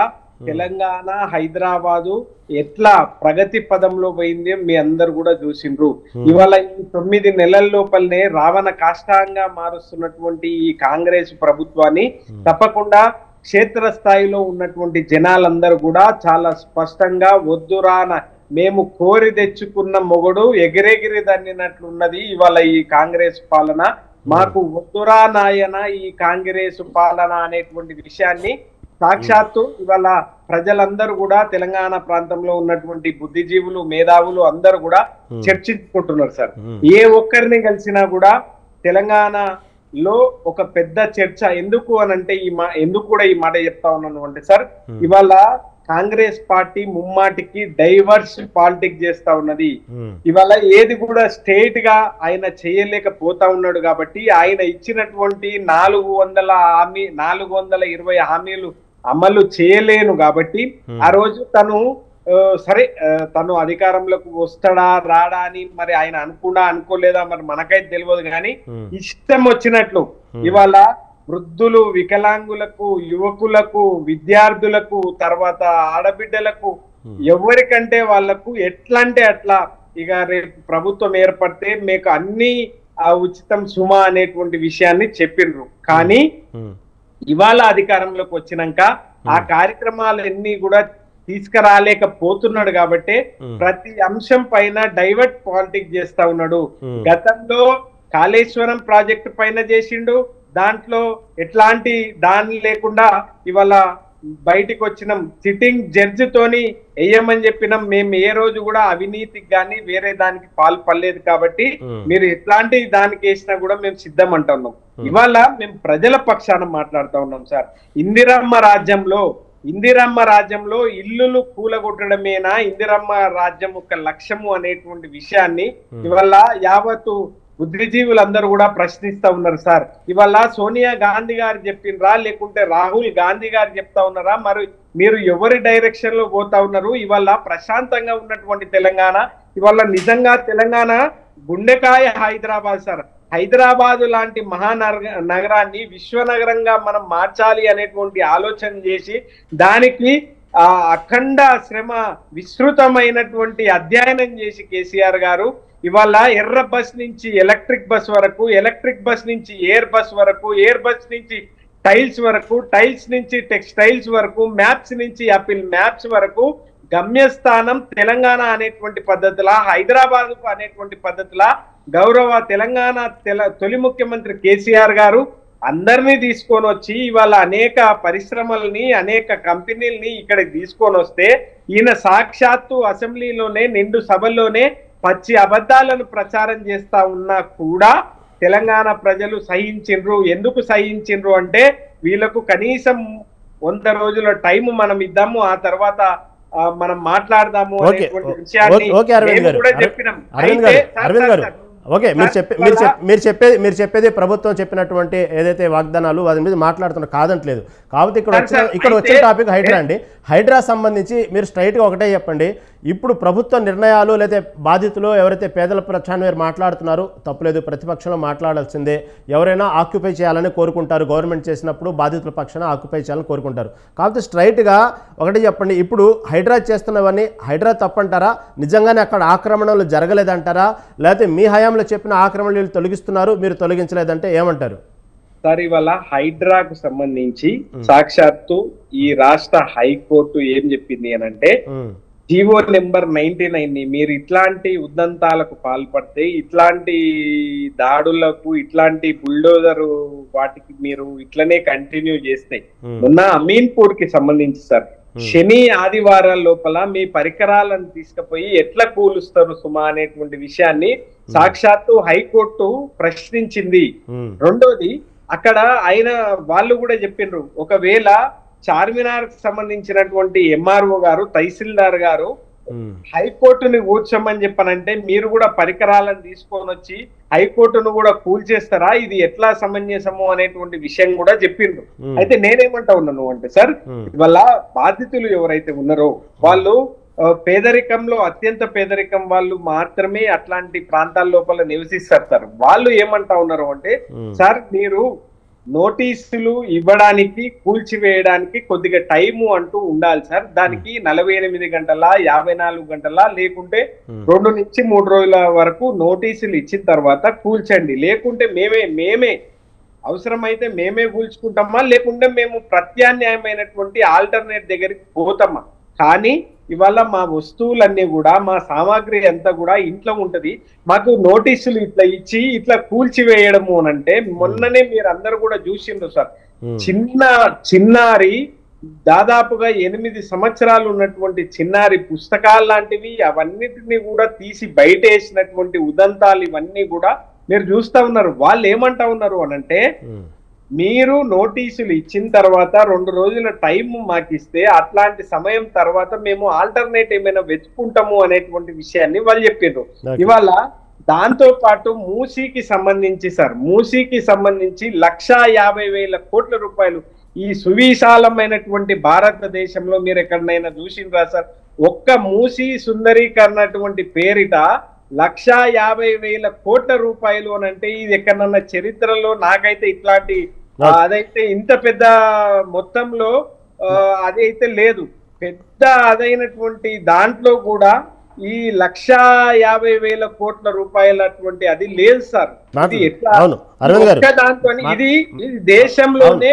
తెలంగాణ, హైదరాబాదు ఎట్లా ప్రగతి పదంలో పోయింది మీ అందరు కూడా చూసిండ్రు. ఇవాళ ఈ 9 నెలల లోపలనే రావణ కాష్టాంగా మారుస్తున్నటువంటి ఈ కాంగ్రెస్ ప్రభుత్వాన్ని తప్పకుండా క్షేత్ర స్థాయిలో ఉన్నటువంటి జనాలందరూ కూడా చాలా స్పష్టంగా వద్దురాన మేము కోరి తెచ్చుకున్న మొగుడు ఎగిరెగిరి దన్నినట్లున్నది ఇవాళ ఈ కాంగ్రెస్ పాలన, మాకు వద్దురా నాయన ఈ కాంగ్రెస్ పాలన అనేటువంటి విషయాన్ని సాక్షాత్తు ఇవాళ ప్రజలందరూ కూడా తెలంగాణ ప్రాంతంలో ఉన్నటువంటి బుద్ధిజీవులు, మేధావులు అందరూ కూడా చర్చించుకుంటున్నారు సార్. ఏ ఒక్కరిని కలిసినా కూడా తెలంగాణలో ఒక పెద్ద చర్చ. ఎందుకు అనంటే ఎందుకు కూడా ఈ మాట చెప్తా ఉన్నాను అంటే సార్, ఇవాళ కాంగ్రెస్ పార్టీ ముమ్మాటికి డైవర్స్ పాలిటిక్స్ చేస్తా ఉన్నది. ఇవాళ ఏది కూడా స్టేట్ గా ఆయన చేయలేకపోతా ఉన్నాడు. కాబట్టి ఆయన ఇచ్చినటువంటి 420 హామీలు అమలు చేయలేను. కాబట్టి ఆ రోజు తను అధికారంలోకి వస్తాడా రాడా అని మరి ఆయన అనుకోలేదా మరి మనకైతే తెలియదు. కానీ ఇష్టం వచ్చినట్లు ఇవాళ వృద్ధులు, వికలాంగులకు, యువకులకు, విద్యార్థులకు, తర్వాత ఆడబిడ్డలకు ఎవరికంటే వాళ్లకు ఎట్లా అంటే అట్లా ఇక రేపు ప్రభుత్వం ఏర్పడితే మీకు అన్ని ఉచితం సుమా అనేటువంటి విషయాన్ని చెప్పిండ్రు. కానీ ఇవాళ అధికారంలోకి వచ్చినాక ఆ కార్యక్రమాలన్నీ కూడా తీసుకురాలేకపోతున్నాడు. కాబట్టి ప్రతి అంశం పైన డైవర్ట్ పాలిటిక్స్ చేస్తా ఉన్నాడు. గతంలో కాళేశ్వరం ప్రాజెక్టు పైన చేసిండు, దాంట్లో ఎట్లాంటి దాని లేకుండా ఇవాళ బయటికి వచ్చినాం. సిట్టింగ్ జడ్జితోని వేయమని చెప్పినాం. మేము ఏ రోజు కూడా అవినీతికి గాని వేరే దానికి పాల్పడలేదు. కాబట్టి మీరు ఎట్లాంటి దానికి వేసినా కూడా మేము సిద్ధం అంటున్నాం. ఇవాళ మేము ప్రజల పక్షాన మాట్లాడుతూ ఉన్నాం సార్. ఇందిరమ్మ రాజ్యంలో ఇందిరమ్మ రాజ్యంలో ఇల్లులు కూలగొట్టడమేనా ఇందిరమ్మ రాజ్యం ఒక లక్ష్యము అనేటువంటి విషయాన్ని ఇవాళ యావత్తు బుద్ధిజీవులందరూ కూడా ప్రశ్నిస్తా ఉన్నారు సార్. ఇవాళ సోనియా గాంధీ గారు చెప్పిండ్రా లేకుంటే రాహుల్ గాంధీ గారు చెప్తా ఉన్నారా, మరి మీరు ఎవరి డైరెక్షన్ లో పోతా ఉన్నారు? ఇవాళ ప్రశాంతంగా ఉన్నటువంటి తెలంగాణ, ఇవాళ నిజంగా తెలంగాణ గుండెకాయ హైదరాబాద్ సార్. హైదరాబాద్ లాంటి నగరాన్ని విశ్వనగరంగా మనం మార్చాలి అనేటువంటి ఆలోచన చేసి దానికి అఖండ శ్రమ విస్తృతమైనటువంటి అధ్యయనం చేసి కేసీఆర్ గారు ఇవాళ ఎర్ర బస్ నుంచి ఎలక్ట్రిక్ బస్ వరకు, ఎలక్ట్రిక్ బస్ నుంచి ఎయిర్ బస్ వరకు, ఎయిర్ బస్ నుంచి టైల్స్ వరకు, టైల్స్ నుంచి టెక్స్టైల్స్ వరకు, మ్యాప్స్ నుంచి యాపిల్ మ్యాప్స్ వరకు గమ్యస్థానం తెలంగాణ అనేటువంటి పద్ధతుల, హైదరాబాద్ అనేటువంటి పద్ధతుల గౌరవ తెలంగాణ తొలి ముఖ్యమంత్రి కేసీఆర్ గారు అందరినీ తీసుకొని వచ్చి ఇవాళ అనేక పరిశ్రమల్ని అనేక కంపెనీల్ని ఇక్కడికి తీసుకొని వస్తే ఈయన సాక్షాత్తు అసెంబ్లీలోనే నిండు సభల్లోనే పచ్చి అబద్ధాలను ప్రచారం చేస్తా ఉన్నా కూడా తెలంగాణ ప్రజలు సహించిండ్రు. ఎందుకు సహించిండ్రు అంటే వీళ్ళకు కనీసం 100 రోజుల టైం మనం ఇద్దాము, ఆ తర్వాత మనం మాట్లాడదాము అనేటువంటి విషయాన్ని కూడా చెప్పినాం. ఓకే, మీరు చెప్పేది ప్రభుత్వం చెప్పినటువంటి ఏదైతే వాగ్దానాలు వాటి మీద మాట్లాడుతున్నారు, కాదంటలేదు. కాబట్టి ఇక్కడ వచ్చిన టాపిక్ హైడ్రా అండి. హైడ్రా సంబంధించి మీరు స్ట్రైట్గా ఒకటే చెప్పండి. ఇప్పుడు ప్రభుత్వ నిర్ణయాలు లేదా బాధితులు ఎవరైతే పేదల పక్షాన్ని మీరు మాట్లాడుతున్నారో తప్పులేదు, ప్రతిపక్షంలో మాట్లాడాల్సిందే. ఎవరైనా ఆక్యుపై చేయాలని కోరుకుంటారు, గవర్నమెంట్ చేసినప్పుడు బాధితుల పక్షాన ఆక్యుపై చేయాలని కోరుకుంటారు. కాబట్టి స్ట్రైట్గా ఒకటే చెప్పండి. ఇప్పుడు హైడ్రా చేస్తున్నవన్నీ హైడ్రా తప్పంటారా? నిజంగానే అక్కడ ఆక్రమణలు జరగలేదంటారా? లేకపోతే మీ హయాంలో చెప్పిన ఆక్రమణలు తొలగిస్తున్నారు, మీరు తొలగించలేదంటే ఏమంటారు? సార్ ఇవాళ హైడ్రాకు సంబంధించి సాక్షాత్తు ఈ రాష్ట్ర హైకోర్టు ఏం చెప్పింది అని అంటే జీవో నెంబర్ 99ని మీరు ఇట్లాంటి ఉద్దంతాలకు పాల్పడితే, ఇట్లాంటి దాడులకు, ఇట్లాంటి బుల్డోజర్ వాటికి మీరు ఇట్లనే కంటిన్యూ చేస్తే, మొన్న అమీన్పూర్ కి సంబంధించి సార్ శని ఆదివారాల లోపల మీ పరికరాలను తీసుకుపోయి ఎట్లా కూలుస్తారు సుమా అనేటువంటి విషయాన్ని సాక్షాత్తు హైకోర్టు ప్రశ్నించింది. రెండోది అక్కడ వాళ్ళు కూడా చెప్పిండ్రు, ఒకవేళ చార్మినార్ కి సంబంధించినటువంటి ఎంఆర్ఓ గారు, తహసీల్దార్ గారు హైకోర్టుని కూర్చోమని చెప్పనంటే మీరు కూడా పరికరాలను తీసుకొని వచ్చి హైకోర్టును కూడా కూల్చేస్తారా? ఇది ఎట్లా సమంజసము అనేటువంటి విషయం కూడా చెప్పిండ్రు. అయితే నేనేమంటా ఉన్నాను అంటే సార్, ఇవాళ బాధితులు ఎవరైతే ఉన్నారో వాళ్ళు పేదరికంలో అత్యంత పేదరికం వాళ్ళు మాత్రమే అట్లాంటి ప్రాంతాల లోపల నివసిస్తారు సార్. వాళ్ళు ఏమంటా ఉన్నారు అంటే, సార్ మీరు నోటీసులు ఇవ్వడానికి కూల్చివేయడానికి కొద్దిగా టైము అంటూ ఉండాలి సార్. దానికి 48 గంటల 54 గంటల లేకుంటే 2 నుంచి 3 రోజుల వరకు నోటీసులు ఇచ్చిన తర్వాత కూల్చండి. లేకుంటే మేమే అవసరమైతే మేమే కూల్చుకుంటామా, లేకుంటే మేము ప్రత్యామ్నాయమైనటువంటి ఆల్టర్నేట్ దగ్గరికి పోతామా. కానీ ఇవాళ మా వస్తువులన్నీ కూడా, మా సామాగ్రి అంతా కూడా ఇంట్లో ఉంటది, మాకు నోటీసులు ఇట్లా ఇచ్చి ఇట్లా కూల్చివేయడము అనంటే, మొన్ననే మీరు అందరు కూడా చూసిండ్రు సార్, చిన్నారి దాదాపుగా 8 సంవత్సరాలు ఉన్నటువంటి చిన్నారి పుస్తకాలు లాంటివి అవన్నిటిని కూడా తీసి బయట వేసినటువంటి ఉదంతాలు ఇవన్నీ కూడా మీరు చూస్తా ఉన్నారు. వాళ్ళు ఏమంటా ఉన్నారు అనంటే, మీరు నోటీసులు ఇచ్చిన తర్వాత 2 రోజుల టైం మాకు ఇస్తే అట్లాంటి సమయం తర్వాత మేము ఆల్టర్నేట్ ఏమైనా వెతుకుంటాము అనేటువంటి విషయాన్ని వాళ్ళు చెప్పారు. ఇవాళ దాంతో పాటు మూసీకి సంబంధించి సార్, మూసీకి సంబంధించి 1,50,000 కోట్ల రూపాయలు ఈ సువిశాలమైనటువంటి భారతదేశంలో మీరు ఎక్కడైనా చూసిండ్రా సార్? ఒక్క మూసీ సుందరీకరణటువంటి పేరిట 1,50,000 కోట్ల రూపాయలు అని అంటే ఇది ఎక్కడన్నా చరిత్రలో నాకైతే ఇట్లాంటి అదైతే ఇంత పెద్ద మొత్తంలో అదైతే లేదు. పెద్ద అదైనటువంటి దాంట్లో కూడా ఈ 1,50,000 కోట్ల రూపాయలటువంటి అది లేదు సార్. ఇది ఎట్లా దాంతో ఇది దేశంలోనే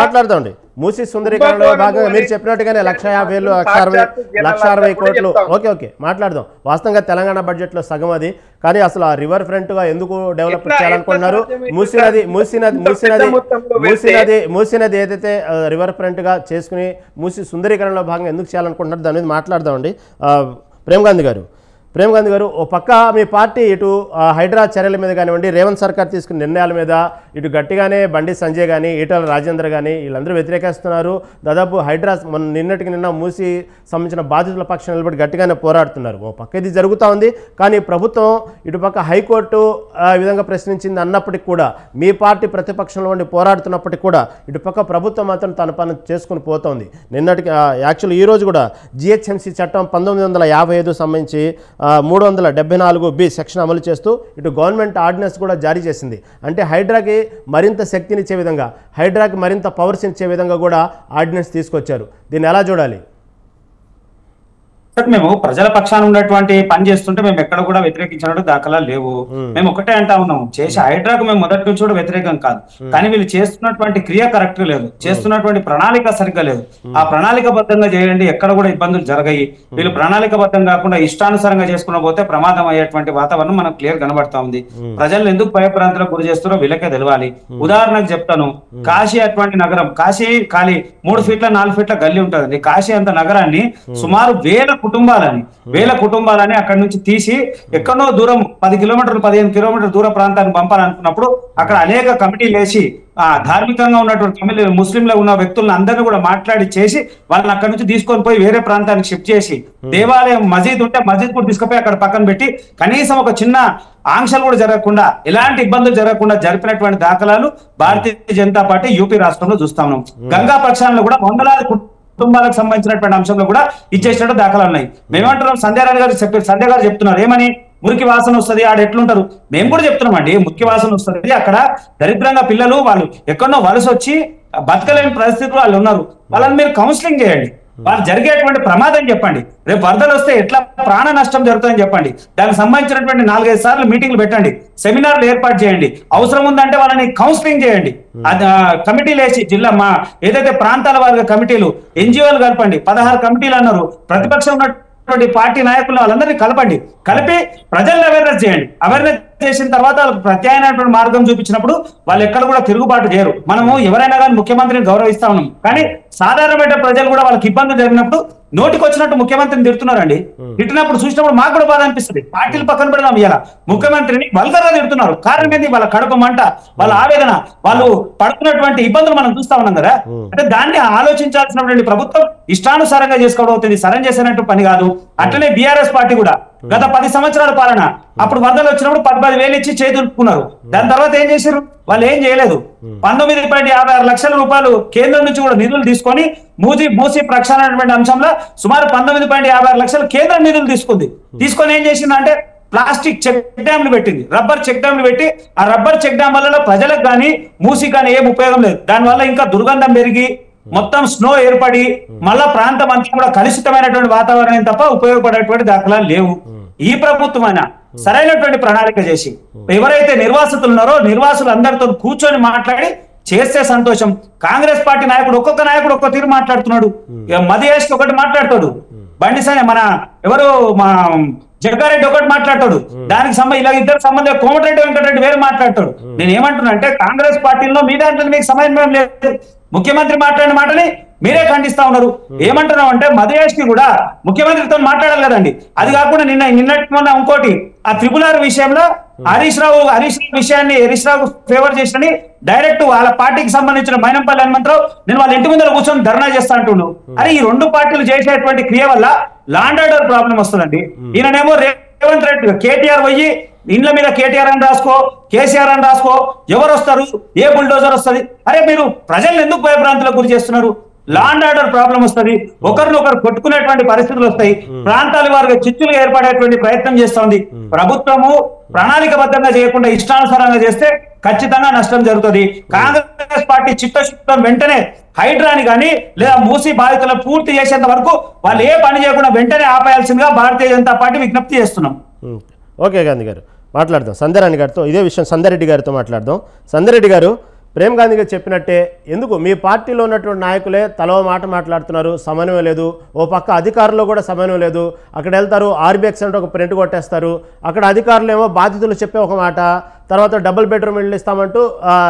మాట్లాడుతాండి. మూసీ సుందరీకరణలో భాగంగా మీరు చెప్పినట్టుగానే 1,50,000 1,60,000 కోట్లు. ఓకే మాట్లాడదాం. వాస్తవంగా తెలంగాణ బడ్జెట్ లో సగం అది. కానీ అసలు ఆ రివర్ ఫ్రంట్ గా ఎందుకు డెవలప్ చేయాలనుకుంటున్నారు? మూసీ నది ఏదైతే రివర్ ఫ్రంట్ గా చేసుకుని మూసీ సుందరీకరణలో భాగంగా ఎందుకు చేయాలనుకుంటున్నారు దాని మీద మాట్లాడదామండి. ప్రేమ్ గాంధీ గారు, ప్రేమ్ గాంధీ గారు, ఓ పక్క మీ పార్టీ ఇటు హైడ్రా చర్యల మీద కానివ్వండి, రేవంత్ సర్కార్ తీసుకున్న నిర్ణయాల మీద ఇటు గట్టిగానే బండి సంజయ్ కానీ, ఈటల రాజేందర్ కానీ వీళ్ళందరూ వ్యతిరేకిస్తున్నారు. దాదాపు హైడ్రా నిన్నటికి నిన్న మూసి సంబంధించిన బాధితుల పక్షం నిలబడి గట్టిగానే పోరాడుతున్నారు. ఓ పక్క ఇది జరుగుతూ ఉంది, కానీ ప్రభుత్వం ఇటుపక్క హైకోర్టు ఈ విధంగా ప్రశ్నించింది అన్నప్పటికీ కూడా, మీ పార్టీ ప్రతిపక్షంలో ఉండి పోరాడుతున్నప్పటికీ కూడా ఇటుపక్క ప్రభుత్వం మాత్రం తన పని చేసుకుని పోతోంది. నిన్నటికి యాక్చువల్ ఈరోజు కూడా జిహెచ్ఎంసీ చట్టం 1955 సంబంధించి 374B సెక్షన్ అమలు చేస్తూ ఇటు గవర్నమెంట్ ఆర్డినెన్స్ కూడా జారీ చేసింది. అంటే హైడ్రాకి మరింత శక్తినిచ్చే విధంగా, హైడ్రాకి మరింత పవర్స్ ఇచ్చే విధంగా కూడా ఆర్డినెన్స్ తీసుకొచ్చారు. దీన్ని ఎలా చూడాలి? మేము ప్రజల పక్షాన ఉన్నటువంటి పని చేస్తుంటే మేము ఎక్కడ కూడా వ్యతిరేకించినట్టు దాఖలా లేవు. మేము ఒకటే అంటా ఉన్నాం, చేసే హైడ్రాకు మేము మొదటి నుంచి కూడా వ్యతిరేకం కాదు, కానీ వీళ్ళు చేస్తున్నటువంటి క్రియ కరెక్ట్ లేదు, చేస్తున్నటువంటి ప్రణాళిక సరిగ్గా లేదు. ఆ ప్రణాళికబద్ధంగా చేయండి, ఎక్కడ కూడా ఇబ్బందులు జరగాయి. వీళ్ళు ప్రణాళికబద్ధం కాకుండా ఇష్టానుసారంగా చేసుకున్న పోతే ప్రమాదం అయ్యేటువంటి వాతావరణం మనకు క్లియర్ కనబడతా ఉంది. ప్రజలు ఎందుకు భయప్రాంతాలకు గురి చేస్తారో వీళ్ళకే తెలవాలి. ఉదాహరణకు చెప్తాను, కాశీ అటువంటి నగరం, కాశీ ఖాళీ 3 ఫీట్ల 4 ఫీట్ల గల్లీ ఉంటుందండి. కాశీ అంత నగరాన్ని సుమారు వేల కుటుంబాలని అక్కడి నుంచి తీసి ఎక్కడో దూరం 10 కిలోమీటర్లు 15 కిలోమీటర్ల దూర ప్రాంతాన్ని పంపాలనుకున్నప్పుడు అక్కడ అనేక కమిటీలు వేసి ధార్మికంగా ఉన్నటువంటి ముస్లింలు ఉన్న వ్యక్తులను అందరినీ కూడా మాట్లాడి చేసి వాళ్ళని అక్కడి నుంచి తీసుకొని పోయి వేరే ప్రాంతానికి షిఫ్ట్ చేసి, దేవాలయం మసీద్ ఉంటే మసీద్ కూడా తీసుకుపోయి అక్కడ పక్కన పెట్టి కనీసం ఒక చిన్న ఆంక్షలు కూడా జరగకుండా, ఎలాంటి ఇబ్బందులు జరగకుండా జరిపినటువంటి దాఖలాలు భారతీయ జనతా పార్టీ యూపీ రాష్ట్రంలో చూస్తా ఉన్నాం. గంగా ప్రక్షాళనలో కూడా వందలాది కుటుంబాలకు సంబంధించినటువంటి అంశంలో కూడా ఇచ్చేసినట్టు దాఖలు ఉన్నాయి. మేమంటున్నాం, సంధ్యా గారు చెప్తున్నారు ఏమని, మురికి వాసన వస్తుంది, ఆడ ఎట్లుంటారు. మేము కూడా చెప్తున్నాం అండి, మురికి వాసన వస్తుంది, అక్కడ దరిద్రంగా పిల్లలు వాళ్ళు ఎక్కడో వలస వచ్చి బతకలేని పరిస్థితులు వాళ్ళు ఉన్నారు. వాళ్ళని మీరు కౌన్సిలింగ్ చేయండి, వాళ్ళు జరిగేటువంటి ప్రమాదం చెప్పండి, రేపు వరదలు వస్తే ఎట్లా ప్రాణ నష్టం జరుగుతుందని చెప్పండి. దానికి సంబంధించినటువంటి 4-5 సార్లు మీటింగ్లు పెట్టండి, సెమినార్లు ఏర్పాటు చేయండి, అవసరం ఉందంటే వాళ్ళని కౌన్సిలింగ్ చేయండి. కమిటీలు వేసి జిల్లా ఏదైతే ప్రాంతాల వారి కమిటీలు, ఎన్జిఓలు కలపండి. 16 కమిటీలు అన్నారు. ప్రతిపక్షం ఉన్నటువంటి పార్టీ నాయకులు వాళ్ళందరినీ కలిపి ప్రజలను అవేర్నెస్ చేయండి. అవేర్నెస్ చేసిన తర్వాత వాళ్ళకి ప్రత్యామ్నాయమైనటువంటి మార్గం చూపించినప్పుడు వాళ్ళు ఎక్కడ కూడా తిరుగుబాటు చేయరు. మనము ఎవరైనా కానీ ముఖ్యమంత్రిని గౌరవిస్తా ఉన్నాం, కానీ సాధారణమైన ప్రజలు కూడా వాళ్ళకి ఇబ్బందులు జరిగినప్పుడు నోటికి వచ్చినట్టు ముఖ్యమంత్రిని తిడుతున్నారండి. తిట్టినప్పుడు చూసినప్పుడు మాకు కూడా బాధ అనిపిస్తుంది. పార్టీలు పక్కన పెడదాం, ఇలా ముఖ్యమంత్రిని వల్గర్గా తిడుతున్నారు. కారణం ఏంటి? వాళ్ళ కడుపు మంట, వాళ్ళ ఆవేదన, వాళ్ళు పడుతున్నటువంటి ఇబ్బందులు మనం చూస్తా ఉన్నాం కదా. అంటే దాన్ని ఆలోచించాల్సినటువంటి ప్రభుత్వం ఇష్టానుసారంగా చేసుకోవడం అవుతుంది, సరం చేసినట్టు పని కాదు. అట్లనే బీఆర్ఎస్ పార్టీ కూడా గత 10 సంవత్సరాల పాలన, అప్పుడు వరదలు వచ్చినప్పుడు 10,000 ఇచ్చి చేతులుపుకున్నారు. దాని తర్వాత ఏం చేశారు? వాళ్ళు ఏం చేయలేదు. 19.56 లక్షల రూపాయలు కేంద్రం నుంచి కూడా నిధులు తీసుకొని మూసి ప్రక్షాళన అంశంలో సుమారు 19.56 లక్షల కేంద్రం నిధులు తీసుకొని ఏం చేసిందంటే ప్లాస్టిక్ చెక్ డ్యామ్లు పెట్టింది, రబ్బర్ చెక్ డ్యామ్లు పెట్టి, ఆ రబ్బర్ చెక్ డ్యామ్ వల్ల ప్రజలకు కానీ మూసికి కానీ ఏం ఉపయోగం లేదు. దానివల్ల ఇంకా దుర్గంధం పెరిగి మొత్తం స్నో ఏర్పడి మళ్ళా ప్రాంతం అంతా కూడా కలుషితమైనటువంటి వాతావరణం తప్ప ఉపయోగపడేటువంటి దాఖలాలు లేవు. ఈ ప్రభుత్వమైనా సరైనటువంటి ప్రణాళిక చేసి ఎవరైతే నిర్వాసితులు ఉన్నారో నిర్వాసులు అందరితో కూర్చొని మాట్లాడి చేస్తే సంతోషం. కాంగ్రెస్ పార్టీ నాయకుడు ఒక్కొక్క నాయకుడు ఒక్కొక్క తీరు మాట్లాడుతున్నాడు. మధుయేష్ ఒకటి మాట్లాడతాడు, బండి సంజయ్ మన ఎవరు మా జగ్గారెడ్డి ఒకటి మాట్లాడతాడు, దానికి ఇలా ఇద్దరు సంబంధం, కోమటిరెడ్డి వెంకటరెడ్డి వేరు మాట్లాడతాడు. నేను ఏమంటున్నా అంటే కాంగ్రెస్ పార్టీలో మీ దాంట్లో మీకు సమన్వయం లేదు. ముఖ్యమంత్రి మాట్లాడిన మాటని మీరే ఖండిస్తా ఉన్నారు. ఏమంటున్నాం అంటే మధుయేష్ కి కూడా ముఖ్యమంత్రితో మాట్లాడాలి కదండి. అది కాకుండా నిన్నటి మొన్న ఇంకోటి ఆ త్రిపులార్ విషయంలో హరీష్ రావు విషయాన్ని హరీష్ రావు ఫేవర్ చేసిన డైరెక్ట్ వాళ్ళ పార్టీకి సంబంధించిన మైనంపల్లి హనుమంతరావు నేను వాళ్ళ ఇంటి ముందర కూర్చొని ధర్నా చేస్తా అంటున్నాను. అరే ఈ 2 పార్టీలు చేసేటువంటి క్రియ వల్ల లాండ్ ఆర్డర్ ప్రాబ్లం వస్తుందండి. ఈయననేమో రేవంత్ రెడ్డి కేటీఆర్ పోయి ఇండ్ల మీద కేటీఆర్ అని రాసుకో, కేసీఆర్ అని రాసుకో, ఎవరు వస్తారు, ఏ బుల్డోజర్ వస్తుంది. అరే మీరు ప్రజలను ఎందుకు భయభ్రాంతులకు గురి చేస్తున్నారు? లాండ్ ఆర్డర్ ప్రాబ్లం వస్తుంది, ఒకరినొకరు కొట్టుకునేటువంటి పరిస్థితులు వస్తాయి, ప్రాంతాల వారిగా చిచ్చులు ఏర్పడేటువంటి ప్రయత్నం చేస్తోంది. ప్రభుత్వము ప్రణాళికబద్ధంగా చేయకుండా ఇష్టానుసారంగా చేస్తే ఖచ్చితంగా నష్టం జరుగుతుంది. కాంగ్రెస్ పార్టీ చిత్తశుద్ధం వెంటనే హైడ్రాని కానీ లేదా మూసి బాధితులను పూర్తి చేసేంత వరకు వాళ్ళు ఏ పని చేయకుండా వెంటనే ఆపేయాల్సిందిగా భారతీయ జనతా పార్టీ విజ్ఞప్తి చేస్తున్నాం. ఓకే గాంధీ గారు, మాట్లాడదాం సంధ్యారాణి గారితో ఇదే విషయం. సంధ్యారెడ్డి గారితో మాట్లాడదాం. సంధ్యారెడ్డి గారు, ప్రేమ్ గాంధీ గారు చెప్పినట్టే ఎందుకు మీ పార్టీలో ఉన్నటువంటి నాయకులే తలో మాట మాట్లాడుతున్నారు, సమన్వయం లేదు. ఓ పక్క అధికారుల్లో కూడా సమన్వయం లేదు. అక్కడ వెళ్తారు, ఆర్బీఎక్స్ అంటే ఒక ప్రింట్ కొట్టేస్తారు. అక్కడ అధికారులు ఏమో బాధితులు చెప్పే ఒక మాట, తర్వాత డబుల్ బెడ్రూమ్ ఇళ్ళు ఇస్తామంటూ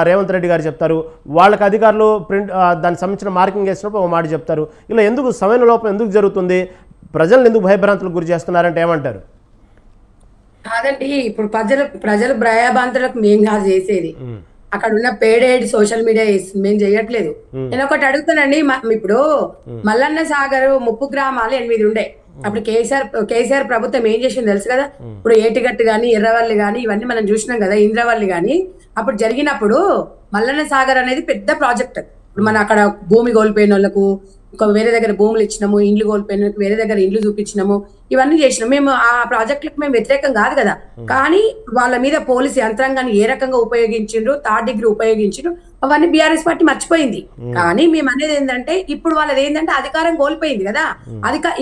రేవంత్ రెడ్డి గారు చెప్తారు. వాళ్ళకి అధికారులు ప్రింట్ దానికి సంబంధించిన మార్కింగ్ వేసినప్పుడు ఒక మాట చెప్తారు. ఇలా ఎందుకు సమన్వయ లోపం ఎందుకు జరుగుతుంది? ప్రజలను ఎందుకు భయభ్రాంతులకు గురి చేస్తున్నారంటే ఏమంటారు? కాదండి, ఇప్పుడు ప్రజలు భయాభాంతులకు మేం కాదు చేసేది, అక్కడ ఉన్న పేడేడ్ సోషల్ మీడియా మేము చేయట్లేదు. నేను ఒకటి అడుగుతానండి, ఇప్పుడు మల్లన్న సాగర్ ముప్పు గ్రామాలు 8 ఉండే. అప్పుడు కేసీఆర్ ప్రభుత్వం ఏం చేసింది తెలుసు కదా. ఇప్పుడు ఏటిగట్టు గాని, ఎర్రవల్లి గాని ఇవన్నీ మనం చూసినాం కదా, ఇంద్రవల్లి గాని. అప్పుడు జరిగినప్పుడు మల్లన్న సాగర్ అనేది పెద్ద ప్రాజెక్ట్. ఇప్పుడు మన అక్కడ భూమి కోల్పోయిన వాళ్ళకు వేరే దగ్గర భూములు ఇచ్చినాము, ఇండ్లు కోల్పోయిన వేరే దగ్గర ఇండ్లు చూపించినాము, ఇవన్నీ చేసినాం. మేము ఆ ప్రాజెక్టులకు మేము వ్యతిరేకం కాదు కదా, కానీ వాళ్ళ మీద పోలీసు యంత్రాంగాన్ని ఏ రకంగా ఉపయోగించిండ్రు, 3rd డిగ్రీ ఉపయోగించిండ్రు, అవన్నీ బీఆర్ఎస్ పార్టీ మర్చిపోయింది. కానీ మేము అనేది ఏంటంటే ఇప్పుడు వాళ్ళది ఏంటంటే అధికారం కోల్పోయింది కదా.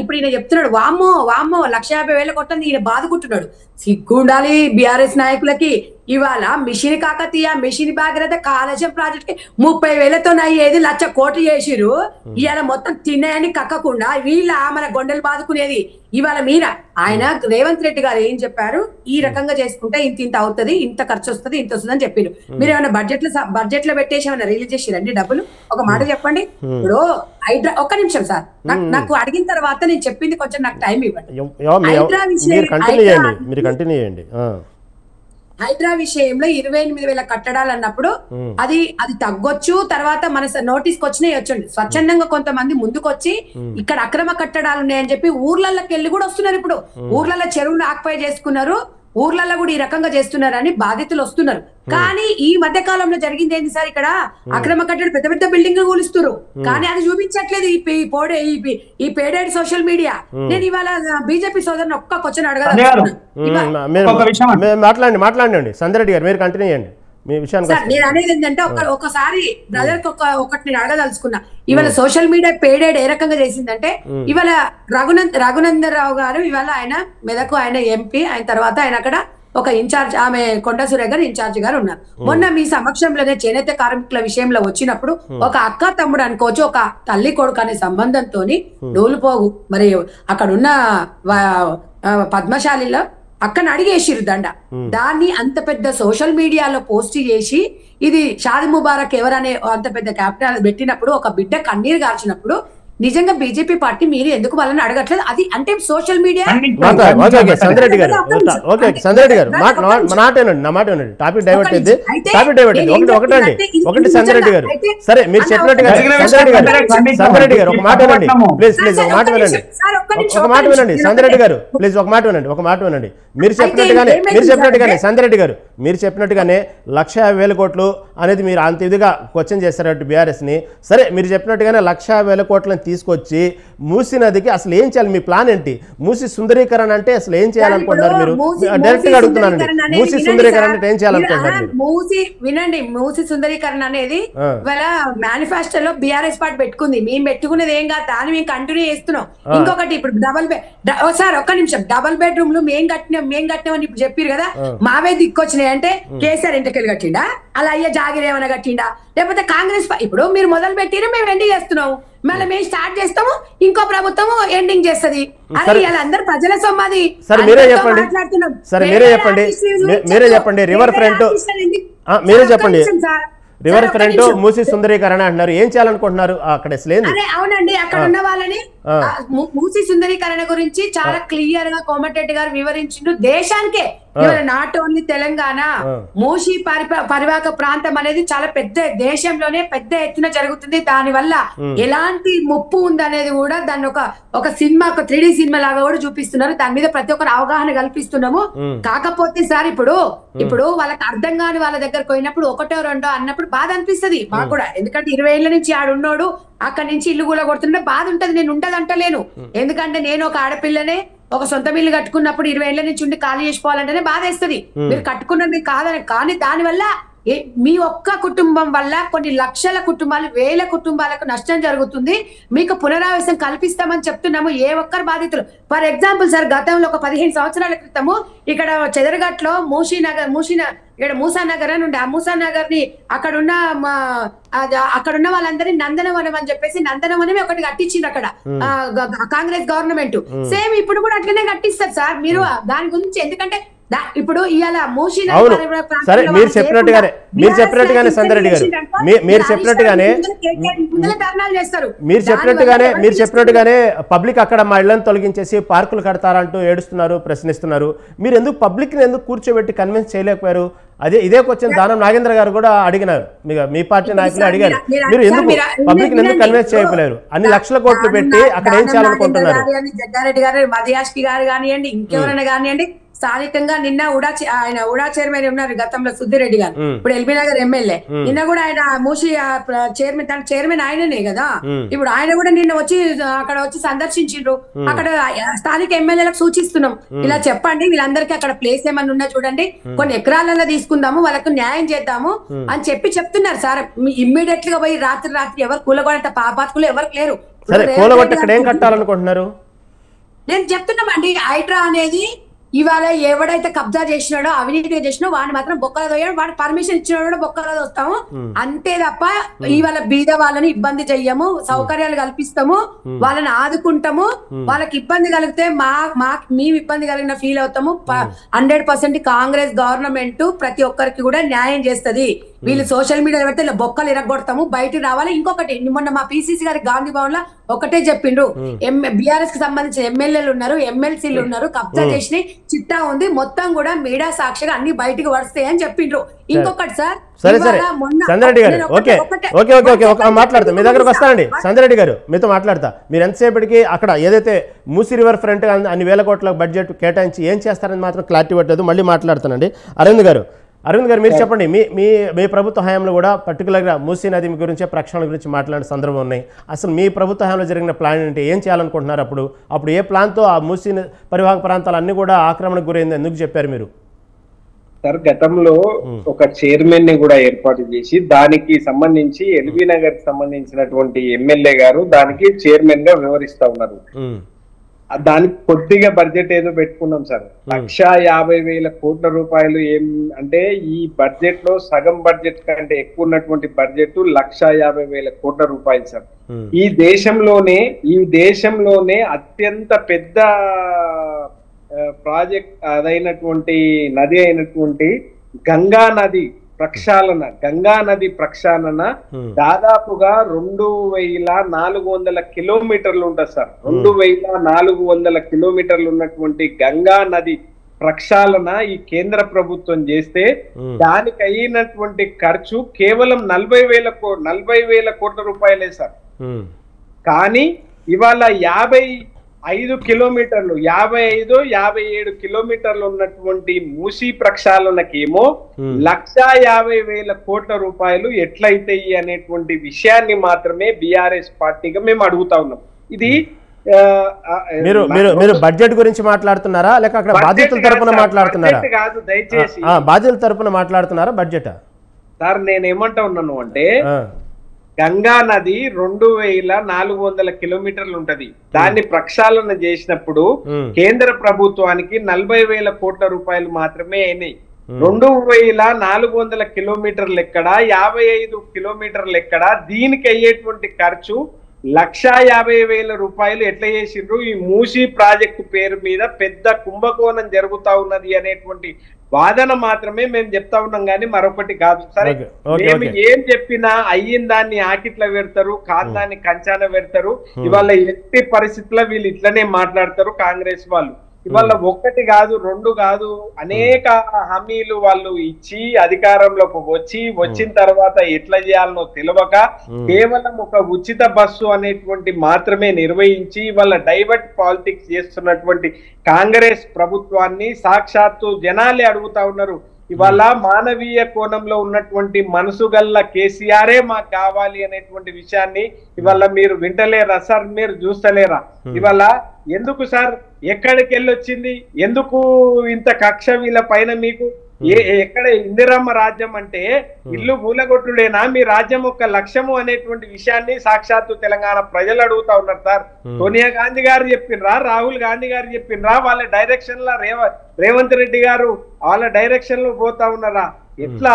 ఇప్పుడు ఈయన చెప్తున్నాడు వామ్మో 1,50,000 కొట్టండి, ఈయన బాదుకుంటున్నాడు. సిగ్గుండాలి బీఆర్ఎస్ నాయకులకి. ఇవాళ mission Kakatiya, mission Bhagiratha, Kaleshwaram project కి 30,000తో అయ్యేది 1,00,000 కోట్లు చేసిరు. ఇవాళ మొత్తం తిన్నాయని కక్కకుండా వీళ్ళ మన గొండెలు బాదుకునేది. ఇవాళ ఆయన రేవంత్ రెడ్డి గారు ఏం చెప్పారు, ఈ రకంగా చేసుకుంటే ఇంత అవుతుంది, ఇంత ఖర్చు వస్తుంది, ఇంత వస్తుంది అని చెప్పారు. మీరు ఏమైనా బడ్జెట్ లో పెట్టేసి ఏమైనా రిలీజ్ చేసిరండి డబ్బులు? ఒక మాట చెప్పండి. ఇప్పుడు ఒక్క నిమిషం సార్, నాకు అడిగిన తర్వాత నేను చెప్పింది కొంచెం నాకు టైం ఇవ్వండి. హైడ్రా విషయంలో 28,000 కట్టడాలు అన్నప్పుడు అది తగ్గొచ్చు. తర్వాత మన నోటీస్కి వచ్చినాయి వచ్చండి, స్వచ్ఛందంగా కొంతమంది ముందుకొచ్చి ఇక్కడ అక్రమ కట్టడాలు ఉన్నాయని చెప్పి ఊర్లలోకి వెళ్ళి కూడా వస్తున్నారు. ఇప్పుడు ఊర్లలో చెరువులు ఆక్యుపై చేసుకున్నారు, ఊర్లలో కూడా ఈ రకంగా చేస్తున్నారని బాధితులు వస్తున్నారు. కానీ ఈ మధ్య కాలంలో జరిగింది ఏంటి సార్, ఇక్కడ అక్రమ కట్టడి పెద్ద పెద్ద బిల్డింగ్ కూలుస్తున్నారు, కానీ అది చూపించట్లేదు ఈ పేడేడ్ సోషల్ మీడియా. నేను ఇవాళ బీజేపీ సోదరుని ఒక్క క్వశ్చన్ అడగలను. మాట్లాడండి సంధ్యారెడ్డి గారు, మీరు కంటిన్యూ చేయండి మీ విషయాన్ని. నేను అనేది ఏంటంటే ఒకసారి బ్రదర్ ఒకటి నేను అడగదలుచుకున్నా. ఇవాళ సోషల్ మీడియా పేడేడ్ ఏ రకంగా చేసిందంటే, ఇవాళ రఘునందన్ రావు గారు ఇవాళ ఆయన మెదకు, ఆయన ఎంపీ, ఆయన తర్వాత ఆయన అక్కడ ఒక ఇన్ఛార్జ్, ఆమె కొండ సురేఖ గారు ఇన్ఛార్జ్ గారు ఉన్నారు. మొన్న మీ సమక్షంలోనే చేనేత కార్మికుల విషయంలో వచ్చినప్పుడు ఒక అక్క తమ్ముడు అనుకోవచ్చు, ఒక తల్లి కొడుకు అనే సంబంధంతో నూలుపోగు మరి అక్కడ ఉన్న పద్మశాలిలో అక్కని అడిగేసిరు దండ. దాన్ని అంత పెద్ద సోషల్ మీడియాలో పోస్ట్ చేసి ఇది షాది ముబారక్ ఎవరనే అంత పెద్ద క్యాపిటల్ పెట్టినప్పుడు ఒక బిడ్డ కన్నీరు గార్చినప్పుడు నిజంగా బీజేపీ పార్టీ మీరు ఎందుకు వాళ్ళని అడగట్లేదు? అది అంటే సోషల్ మీడియా. సంధ్యారెడ్డి గారు నా మాట వినండి, టాపిక్ డైవర్ట్ అయింది. ఒకటి సంధ్యారెడ్డి గారు, సరే మీరు చెప్పినట్టుగా సంధ్యారెడ్డి గారు ఒక మాట వినండి ప్లీజ్, ఒక మాట వినండి సంధ్యారెడ్డి గారు ప్లీజ్, ఒక మాట వినండి. మీరు చెప్పినట్టుగానే సంధ్యారెడ్డి గారు మీరు చెప్పినట్టుగానే 1,50,000 కోట్లు అనేది మీరు అంత ఇదిగా క్వశ్చన్ చేశారు బీఆర్ఎస్ ని. సరే మీరు చెప్పినట్టుగానే 1,50,000 కోట్లను తీసుకొచ్చి మూసీ నదికి అసలు ఏం చేయాలి, మీ ప్లాన్ ఏంటి? మూసీ సుందరీకరణ అంటే అసలు ఏం చేయాలనుకుంటున్నారు మీరు? డైరెక్ట్ గా అడుగుతున్నానండి, మూసీ సుందరీకరణ అంటే ఏం చేయాలనుకుంటున్నారు మీరు? వినండి, మూసీ సుందరీకరణ అనేది వాళ్ళ మేనిఫెస్టోలో బీఆర్ఎస్ పార్టీ పెట్టుకుంది. మేము పెట్టుకునేది ఏం కాదు, దాన్ని మేము కంటిన్యూ చేస్తున్నాం. ఇంకొకటి ఇప్పుడు సార్ ఒక్క నిమిషం, డబుల్ బెడ్రూమ్లు మేం కట్టినామని ఇప్పుడు చెప్పారు కదా, మావే దిక్కొచ్చినాయి అంటే కేసీఆర్ ఇంటికెళ్ళి కట్టిండా, అలా అయ్యే జాగిరి ఏమైనా కట్టిండా, లేకపోతే కాంగ్రెస్ ఇప్పుడు మీరు మొదలు పెట్టినా మేము ఎండింగ్ చేస్తున్నాము, మళ్ళీ మేము స్టార్ట్ చేస్తాము, ఇంకో ప్రభుత్వం ఎండింగ్ చేస్తుంది. అరే ఇలా అందరు ప్రజల సొమ్మది. మీరే చెప్పండి రివర్ ఫ్రంట్, మీరే చెప్పండి రివర్ ఫ్రంట్ మూసీ సుందరీకరణ అంటున్నారు, ఏం చేయాలనుకుంటున్నారు అక్కడ? అవునండి, అక్కడ ఉన్న వాళ్ళని మూసీ సుందరీకరణ గురించి చాలా క్లియర్ గా కోమటిరెడ్డి గారు వివరించిండు దేశానికే. నాట్ ఓన్లీ తెలంగాణ, మూసీ పరివాహక ప్రాంతం అనేది చాలా పెద్ద, దేశంలోనే పెద్ద ఎత్తున జరుగుతుంది. దాని వల్ల ఎలాంటి ముప్పు ఉందనేది కూడా దాన్ని ఒక సినిమా, ఒక 3D సినిమా లాగా కూడా చూపిస్తున్నారు. దాని మీద ప్రతి ఒక్కరు అవగాహన కల్పిస్తున్నాము. కాకపోతే సార్ ఇప్పుడు వాళ్ళకి అర్థం కాని వాళ్ళ దగ్గరకు పోయినప్పుడు ఒకటో రెండో అన్నప్పుడు బాధ అనిపిస్తుంది మాకు కూడా. ఎందుకంటే 20 ఏళ్ల నుంచి ఆడున్నాడు, అక్కడి నుంచి ఇల్లు కూడా కొడుతుంటే బాధ ఉంటది. నేను ఉండదంటలేను, ఎందుకంటే నేను ఒక ఆడపిల్లనే, ఒక సొంత ఇల్లు కట్టుకున్నప్పుడు 20 ఏళ్ల నుంచి ఉండి ఖాళీ చేసుకోవాలంటేనే బాధ వేస్తుంది. మీరు కట్టుకున్నది కాదని, కానీ దానివల్ల మీ ఒక్క కుటుంబం వల్ల కొన్ని లక్షల కుటుంబాలు, వేల కుటుంబాలకు నష్టం జరుగుతుంది. మీకు పునరావాసం కల్పిస్తామని చెప్తున్నాము. ఏ ఒక్కరు బాధితులు, ఫర్ ఎగ్జాంపుల్ సార్, గతంలో ఒక 15 సంవత్సరాల క్రితము ఇక్కడ చెదరగట్లో ఇక్కడ మూసానగర్ అని ఉండే, ఆ మూసానగర్ ని అక్కడున్న వాళ్ళందరినీ నందనవనం అని చెప్పేసి నందనవనమే ఒకటి కట్టించింది అక్కడ కాంగ్రెస్ గవర్నమెంట్. సేమ్ ఇప్పుడు కూడా అట్లనే కట్టిస్తారు సార్. మీరు దాని గురించి, ఎందుకంటే ఇప్పుడు ఇవాళ మూసి అవును సరే మీరు చెప్పినట్టుగానే సందరెడ్డి గారు మీరు చెప్పినట్టుగానే పబ్లిక్ అక్కడ మా ఇళ్లను తొలగించేసి పార్కులు కడతారంటూ ఏడుస్తున్నారు, ప్రశ్నిస్తున్నారు. మీరు ఎందుకు పబ్లిక్ ని ఎందుకు కూర్చోబెట్టి కన్విన్స్ చేయలేకపోయారు? ఇదే క్వశ్చన్ దానం నాగేంద్ర గారు కూడా అడిగినారు, మీ పార్టీ నాయకులు అడిగారు. మీరు ఎందుకు పబ్లిక్ ని ఎందుకు కన్విన్స్ చేయలేరు? అన్ని లక్షల కోట్లు పెట్టి అక్కడ ఏం చేయాలనుకుంటున్నారు? జగ్గారెడ్డి గారు, మధుయాష్కి గారు కానివ్వండి, ఇంకెవరైనా కానివ్వండి, స్థానికంగా నిన్న ఆయన ఉడా చైర్మన్ ఉన్నారు గతంలో సుద్దిరెడ్డి గారు, ఇప్పుడు ఎల్బీ నగర్ ఎమ్మెల్యే. నిన్న కూడా ఆయన మూసి చైర్మన్ ఆయననే కదా. ఇప్పుడు ఆయన కూడా నిన్న వచ్చి అక్కడ వచ్చి సందర్శించిండ్రు. అక్కడ స్థానిక ఎమ్మెల్యేలకు సూచిస్తున్నాం, ఇలా చెప్పండి వీళ్ళందరికీ అక్కడ ప్లేస్ ఏమన్నా ఉన్నా చూడండి, కొన్ని ఎకరాలలో తీసుకుందాము, వాళ్ళకు న్యాయం చేద్దాము అని చెప్తున్నారు సార్. ఇమ్మీడియట్ గా పోయి రాత్రి ఎవరు కూలగొడంత పాపాత్కులు ఎవరికి లేరు. ఏం కట్టాలనుకుంటున్నారు? నేను చెప్తున్నామండి, హైడ్రా అనేది ఇవాళ ఎవడైతే కబ్జా చేసినాడో, అవినీతిగా చేసినాడో వాడిని మాత్రం బొక్కలో తోయాడు, వాడిని పర్మిషన్ ఇచ్చినాడో బొక్కలో వస్తాము అంతే తప్ప ఇవాళ బీద వాళ్ళని ఇబ్బంది చెయ్యము, సౌకర్యాలు కల్పిస్తాము, వాళ్ళని ఆదుకుంటాము. వాళ్ళకి ఇబ్బంది కలిగితే మేము ఇబ్బంది కలిగిన ఫీల్ అవుతాము. 100% కాంగ్రెస్ గవర్నమెంట్ ప్రతి ఒక్కరికి కూడా న్యాయం చేస్తది. వీళ్ళు సోషల్ మీడియా పెడితే ఇలా బొక్కలు ఇరగొడతాము, బయటికి రావాలి. ఇంకొకటి మొన్న మా పిసిసి గారి గాంధీ భవన్ లో ఒకటే చెప్పిండ్రు, బీఆర్ఎస్ కి సంబంధించిన ఎమ్మెల్యేలు ఉన్నారు, ఎమ్మెల్సీలు ఉన్నారు, కబ్జా చేసి చిట్టా ఉంది, మొత్తం కూడా మీడియా సాక్షిగా అన్ని బయటికి వస్తాయి అని చెప్పిండ్రు. ఇంకొకటి సార్, సందరెడ్డి గారు మాట్లాడతా, మీ దగ్గరకు వస్తానండి. సందరెడ్డి గారు మీతో మాట్లాడతా. మీరు ఎంతసేపటికి అక్కడ ఏదైతే మూసీ రివర్ ఫ్రంట్ అన్ని వేల కోట్ల బడ్జెట్ కేటాయించి ఏం చేస్తారని మాత్రం క్లారిటీ పట్టలేదు. మళ్ళీ మాట్లాడుతానండి. అరవింద్ గారు మీరు చెప్పండి, మీ ప్రభుత్వ హయాంలో కూడా పర్టికులర్గా మూసీ నది గురించి ప్రక్షాళన గురించి మాట్లాడిన సందర్భం ఉన్నాయి. అసలు మీ ప్రభుత్వ హయాంలో జరిగిన ప్లాన్ ఏంటి? ఏం చేయాలనుకుంటున్నారు? అప్పుడు ఏ ప్లాన్తో ఆ మూసీ పరివాహక ప్రాంతాలు అన్ని కూడా ఆక్రమణకు గురైంది ఎందుకు చెప్పారు మీరు? సార్, గతంలో ఒక చైర్మన్ ని కూడా ఏర్పాటు చేసి దానికి సంబంధించి ఎల్బీ నగర్ కి సంబంధించినటువంటి ఎమ్మెల్యే గారు దానికి చైర్మన్ గా వ్యవహరిస్తా ఉన్నారు. దానికి కొద్దిగా బడ్జెట్ ఏదో పెట్టుకున్నాం సార్, 1,50,000 కోట్ల రూపాయలు. ఏం అంటే ఈ బడ్జెట్ లో సగం బడ్జెట్ కంటే ఎక్కువ ఉన్నటువంటి బడ్జెట్ 1,50,000 కోట్ల రూపాయలు సార్. ఈ దేశంలోనే అత్యంత పెద్ద ప్రాజెక్ట్ అదైనటువంటి నది అయినటువంటి గంగా నది ప్రక్షాళన దాదాపుగా 2,400 కిలోమీటర్లు ఉంటుంది సార్. 2,400 కిలోమీటర్లు ఉన్నటువంటి గంగా నది ప్రక్షాళన ఈ కేంద్ర ప్రభుత్వం చేస్తే దానికి అయినటువంటి ఖర్చు కేవలం 40,000 కోట్ల రూపాయలే సార్. కానీ ఇవాళ 55 కిలోమీటర్లు 57 కిలోమీటర్లు ఉన్నటువంటి మూసీ ప్రక్షాళనకేమో 1,50,000 కోట్ల రూపాయలు ఎట్లయితాయి అనేటువంటి విషయాన్ని మాత్రమే బీఆర్ఎస్ పార్టీగా మేము అడుగుతా ఉన్నాం. ఇది మీరు బడ్జెట్ గురించి మాట్లాడుతున్నారా లేక అక్కడ బాధ్యతల తరపున మాట్లాడుతున్నారా? కాదు, దయచేసి బాధ్యతల తరపున మాట్లాడుతున్నారా బడ్జెట్? సార్, నేనేమంటా ఉన్నాను అంటే గంగా నది 2,400 కిలోమీటర్లు ఉంటది. దాన్ని ప్రక్షాళన చేసినప్పుడు కేంద్ర ప్రభుత్వానికి 40,000 కోట్ల రూపాయలు మాత్రమే అయినాయి. 2,400 కిలోమీటర్లు ఎక్కడ, 55 కిలోమీటర్లు ఎక్కడ, దీనికి అయ్యేటువంటి ఖర్చు 1,50,000 రూపాయలు ఎట్లా చేసిండ్రు? ఈ మూసీ ప్రాజెక్టు పేరు మీద పెద్ద కుంభకోణం జరుగుతా ఉన్నది అనేటువంటి వాదన మాత్రమే మేము చెప్తా ఉన్నాం, కానీ మరొకటి కాదు. సరే, మేము ఏం చెప్పినా అయ్యిన దాన్ని ఆకిట్ల పెడతారు, కాందాన్ని కంచాన పెడతారు. ఇవాళ ఎట్టి పరిస్థితుల్లో వీళ్ళు ఇట్లనే మాట్లాడతారు కాంగ్రెస్ వాళ్ళు. ఇవాళ 1 కాదు 2 కాదు అనేక హామీలు వాళ్ళు ఇచ్చి అధికారంలోకి వచ్చిన తర్వాత ఎట్లా చేయాలనో తెలియక కేవలం ఒక ఉచిత బస్సు అనేటువంటి మాత్రమే నిర్వహించి వాళ్ళ డైవర్ట్ పాలిటిక్స్ చేస్తున్నటువంటి కాంగ్రెస్ ప్రభుత్వాన్ని సాక్షాత్తు జనాలే అడుగుతా ఉన్నారు. ఇవాళ మానవీయ కోణంలో ఉన్నటువంటి మనసు గల్ల కేసీఆరే మాకు కావాలి అనేటువంటి విషయాన్ని ఇవాళ మీరు వింటలేరా సార్? మీరు చూస్తలేరా? ఇవాళ ఎందుకు సార్ ఎక్కడికి వెళ్ళొచ్చింది? ఎందుకు ఇంత కక్ష వీళ్ళ పైన మీకు? ఎక్కడ ఇందిరమ్మ రాజ్యం అంటే ఇల్లు మూలగొట్టుడేనా మీ రాజ్యం ఒక లక్ష్యము అనేటువంటి విషయాన్ని సాక్షాత్తు తెలంగాణ ప్రజలు అడుగుతా ఉన్నారు సార్. సోనియా గాంధీ గారు చెప్పినరా, రాహుల్ గాంధీ గారు చెప్పినరా, వాళ్ళ డైరెక్షన్ లో రేవంత్ రెడ్డి గారు వాళ్ళ డైరెక్షన్ లో పోతా ఉన్నారా? ఎట్లా?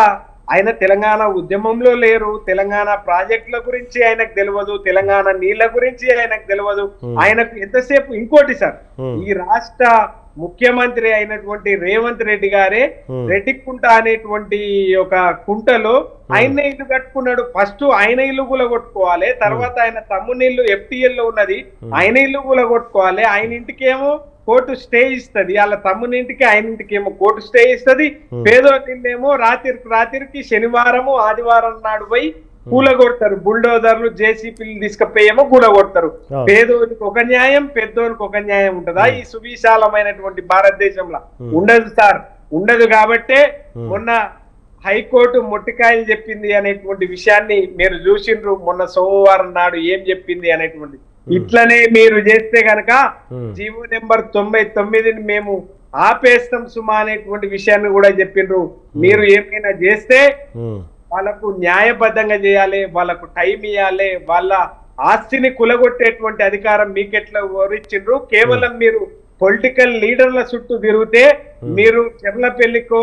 ఆయన తెలంగాణ ఉద్యమంలో లేరు, తెలంగాణ ప్రాజెక్టుల గురించి ఆయనకు తెలియదు, తెలంగాణ నీళ్ల గురించి ఆయనకు తెలియదు. ఆయనకు ఎంతసేపు ఇంకోటి సార్, ఈ రాష్ట్ర ముఖ్యమంత్రి అయినటువంటి రేవంత్ రెడ్డి గారే రెడ్డికుంట అనేటువంటి ఒక కుంటలో ఆయన ఇల్లు కట్టుకున్నాడు. ఫస్ట్ ఆయన ఇల్లు కూలగొట్టుకోవాలి, తర్వాత ఆయన తమ్ముని ఇల్లు FTL లో ఉన్నది, ఆయన ఇల్లు కూలగొట్టుకోవాలి. ఆయన ఇంటికేమో కోర్టు స్టే ఇస్తుంది, వాళ్ళ తమ్ముని ఇంటికి ఆయన ఇంటికి ఏమో కోర్టు స్టే ఇస్తుంది. పేదోళ్ళేమో రాత్రికి శనివారము ఆదివారం నాడు పోయి కూలగొడతారు. బుల్డోజర్లు JCPలు తీసుకుపోయేమో కూలగొడతారు. పేదోనికి ఒక న్యాయం, పెద్దోనికి ఒక న్యాయం ఉంటుందా ఈ సువిశాలమైనటువంటి భారతదేశంలో? ఉండదు సార్, ఉండదు. కాబట్టే మొన్న హైకోర్టు మొట్టికాయలు చెప్పింది అనేటువంటి విషయాన్ని మీరు చూసిండ్రు. మొన్న సోమవారం నాడు ఏం చెప్పింది అనేటువంటి. ఇట్లనే మీరు చేస్తే గనక జీవో నెంబర్ 99ని మేము ఆపేస్తాం సుమా అనేటువంటి విషయాన్ని కూడా చెప్పిండ్రు. మీరు ఏమైనా చేస్తే వాళ్ళకు న్యాయబద్ధంగా చేయాలి, వాళ్ళకు టైం ఇవ్వాలి. వాళ్ళ ఆస్తిని కులగొట్టేటువంటి అధికారం మీకెట్లా వివరించిండ్రు? కేవలం మీరు పొలిటికల్ లీడర్ల చుట్టూ తిరిగితే మీరు చెర్లపల్లికో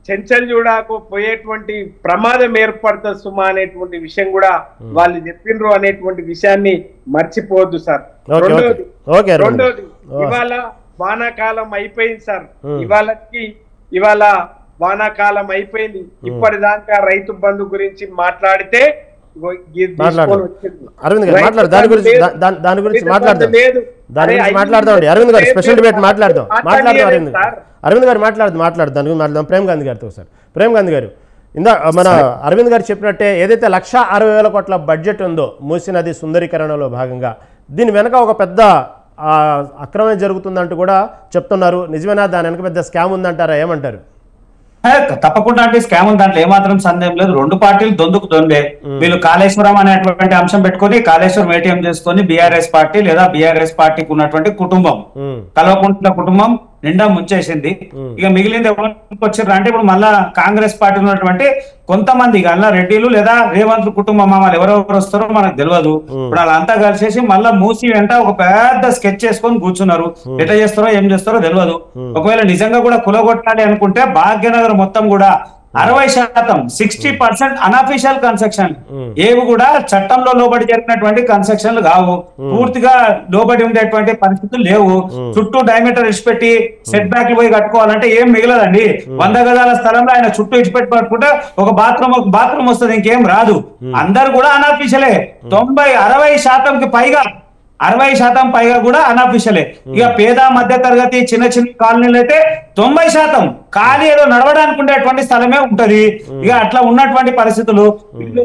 చెంచల్జూడాకో పోయేటువంటి ప్రమాదం ఏర్పడుతుంది సుమా అనేటువంటి విషయం కూడా వాళ్ళు చెప్పిండ్రు అనేటువంటి విషయాన్ని మర్చిపోవద్దు సార్. రెండోది ఇవాళ వానాకాలం అయిపోయింది సార్. ఇవాళ వానాకాలం అయిపోయింది. ఇప్పటిదాకా రైతు బంధు గురించి మాట్లాడితే అరవింద్ గారు మాట్లాడు, దాని గురించి మాట్లాడదాం. అరవింద్ గారు స్పెషల్ డిబేట్ మాట్లాడదాం. అరవింద్ గారు మాట్లాడదాం, దాని గురించి మాట్లాడదాం. ప్రేమ్ గాంధీ గారితో సార్. ప్రేమ్ గాంధీ గారు, మన అరవింద్ గారు చెప్పినట్టే ఏదైతే 1,60,000 కోట్ల బడ్జెట్ ఉందో మూసీ నది సుందరీకరణలో భాగంగా, దీని వెనక ఒక పెద్ద అక్రమం జరుగుతుందంటూ కూడా చెప్తున్నారు. నిజమేనా? దాని వెనక పెద్ద స్కామ్ ఉందంటారా? ఏమంటారు? తప్పకుండా అంటే స్కామ్ దాంట్లో ఏమాత్రం సందేహం లేదు. రెండు పార్టీలు దొందే. వీళ్ళు కాళేశ్వరం అనేటువంటి అంశం పెట్టుకుని కాళేశ్వరం ATM చేసుకుని BRS పార్టీ లేదా BRS పార్టీకి ఉన్నటువంటి కుటుంబం, కల్వకుంట్ల కుటుంబం నిండా ముంచేసింది. ఇక మిగిలింది ఎవరికి వచ్చారు అంటే ఇప్పుడు మళ్ళా కాంగ్రెస్ పార్టీ ఉన్నటువంటి కొంతమంది అలా రెడ్డిలు లేదా రేవంత్ కుటుంబం వాళ్ళు ఎవరెవరు వస్తారో మనకు తెలియదు. ఇప్పుడు వాళ్ళంతా కలిసేసి మళ్ళా మూసి వెంట ఒక పెద్ద స్కెచ్ చేసుకొని కూర్చున్నారు. ఎట్లా చేస్తారో ఏం చేస్తారో తెలియదు. ఒకవేళ నిజంగా కూడా కులగొట్టాలి అనుకుంటే భాగ్యనగర్ మొత్తం కూడా 60% 60% అన్అఫీషియల్ కన్స్ట్రక్షన్, ఏవి కూడా చట్టంలో లోబడి జరిగినటువంటి కన్స్ట్రక్షన్లు కావు. పూర్తిగా లోబడి ఉండేటువంటి పరిస్థితులు లేవు. చుట్టూ డైమీటర్ ఇచ్చిపెట్టి సెట్ బ్యాక్లు పోయి కట్టుకోవాలంటే ఏం మిగలదండి. 100 గజాల స్థలంలో ఆయన చుట్టూ ఇచ్చిపెట్టి పట్టుకుంటే ఒక బాత్రూమ్ వస్తుంది, ఇంకేం రాదు. అందరు కూడా అన్అఫీషియలే. 60% పైగా కూడా అన్అఫీషియలే. ఇక పేద మధ్య తరగతి చిన్న కాలనీలు అయితే 90% ఖాళీ ఏదో నడవడానికి ఉండేటువంటి స్థలమే ఉంటది. ఇక అట్లా ఉన్నటువంటి పరిస్థితులు వీళ్ళు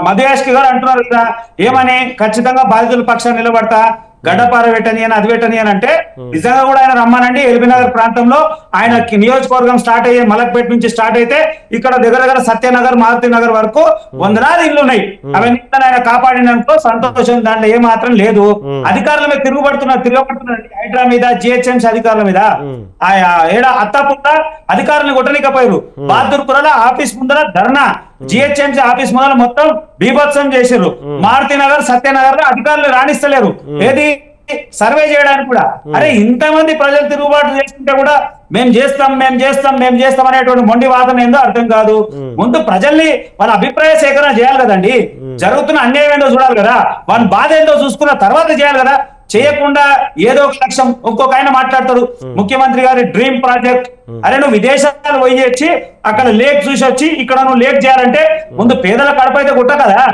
మధుయాష్కి గారు అంటున్నారు కదా ఏమని, ఖచ్చితంగా బాధితుల పక్షాన్ని నిలబడతా, గడ్డపార పెట్టని అని అది పెట్టని అని అంటే నిజంగా కూడా ఆయన రమ్మనండి. ఎల్బీనగర్ ప్రాంతంలో ఆయన నియోజకవర్గం స్టార్ట్ అయ్యే మలక్పేట నుంచి స్టార్ట్ అయితే ఇక్కడ దగ్గర సత్యనగర్ మారుతి నగర్ వరకు 100 ఇల్లు ఉన్నాయి. అవన్నీ ఆయన కాపాడినందుకు సంతోషం, దాంట్లో ఏ మాత్రం లేదు. అధికారుల మీద తిరగబడుతున్నారు హైడ్రా మీద, GHMC అధికారుల మీద. అత్తాపుర అధికారులను కొట్టలేకపోయారు. బహదూర్పురలో ఆఫీస్ ముందర ధర్నా, GHMC ఆఫీస్ ముందర మొత్తం బీభత్సం చేశారు. మారుతి నగర్ సత్యనగర్ లో అధికారులు రాణిస్తలేరు ఏది సర్వే చేయడానికి కూడా. అరే ఇంతమంది ప్రజలు తిరుగుబాటు చేస్తుంటే కూడా మేము చేస్తాం అనేటువంటి మొండి వాదన ఏందో అర్థం కాదు. ముందు ప్రజల్ని వాళ్ళ అభిప్రాయ సేకరణ చేయాలి కదండి. జరుగుతున్న అన్యాయం ఏందో చూడాలి కదా, వాళ్ళ బాధ ఏందో చూసుకున్న తర్వాత చేయాలి కదా. చేయకుండా ఏదో ఒక లక్ష్యం. ఇంకొక ఆయన మాట్లాడతాడు ముఖ్యమంత్రి గారి డ్రీమ్ ప్రాజెక్ట్. అరే నువ్వు విదేశాలు పోయి వచ్చి అక్కడ లేక్ చూసి వచ్చి ఇక్కడ నువ్వు లేక్ చేయాలంటే ముందు పేదల కడప అయితే గుట్ట కదా.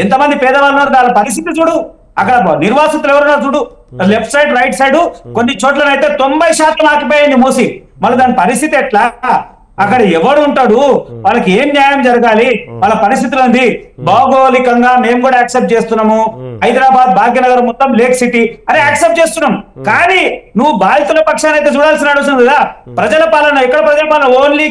ఎంతమంది పేదవాళ్ళు ఉన్నారు, దాని పరిస్థితి చూడు. అక్కడ నిర్వాసితులు ఎవరున్నారు చూడు. లెఫ్ట్ సైడ్ రైట్ సైడ్ కొన్ని చోట్లనైతే 90% ఆకిపోయింది మూసి. మళ్ళీ దాని పరిస్థితి ఎట్లా? అక్కడ ఎవడు ఉంటాడు? వాళ్ళకి ఏం న్యాయం జరగాలి? వాళ్ళ పరిస్థితులు ఉంది. భౌగోళికంగా మేము కూడా యాక్సెప్ట్ చేస్తున్నాము. హైదరాబాద్ భాగ్యనగర్ మొత్తం లేక్ సిటీ అరే యాక్సెప్ట్ చేస్తున్నాం. కానీ నువ్వు బాధితుల పక్షాన్ని అయితే చూడాల్సిన అవసరం కదా. ప్రజల పాలన ఎక్కడ? ప్రజల పాలన ఓన్లీ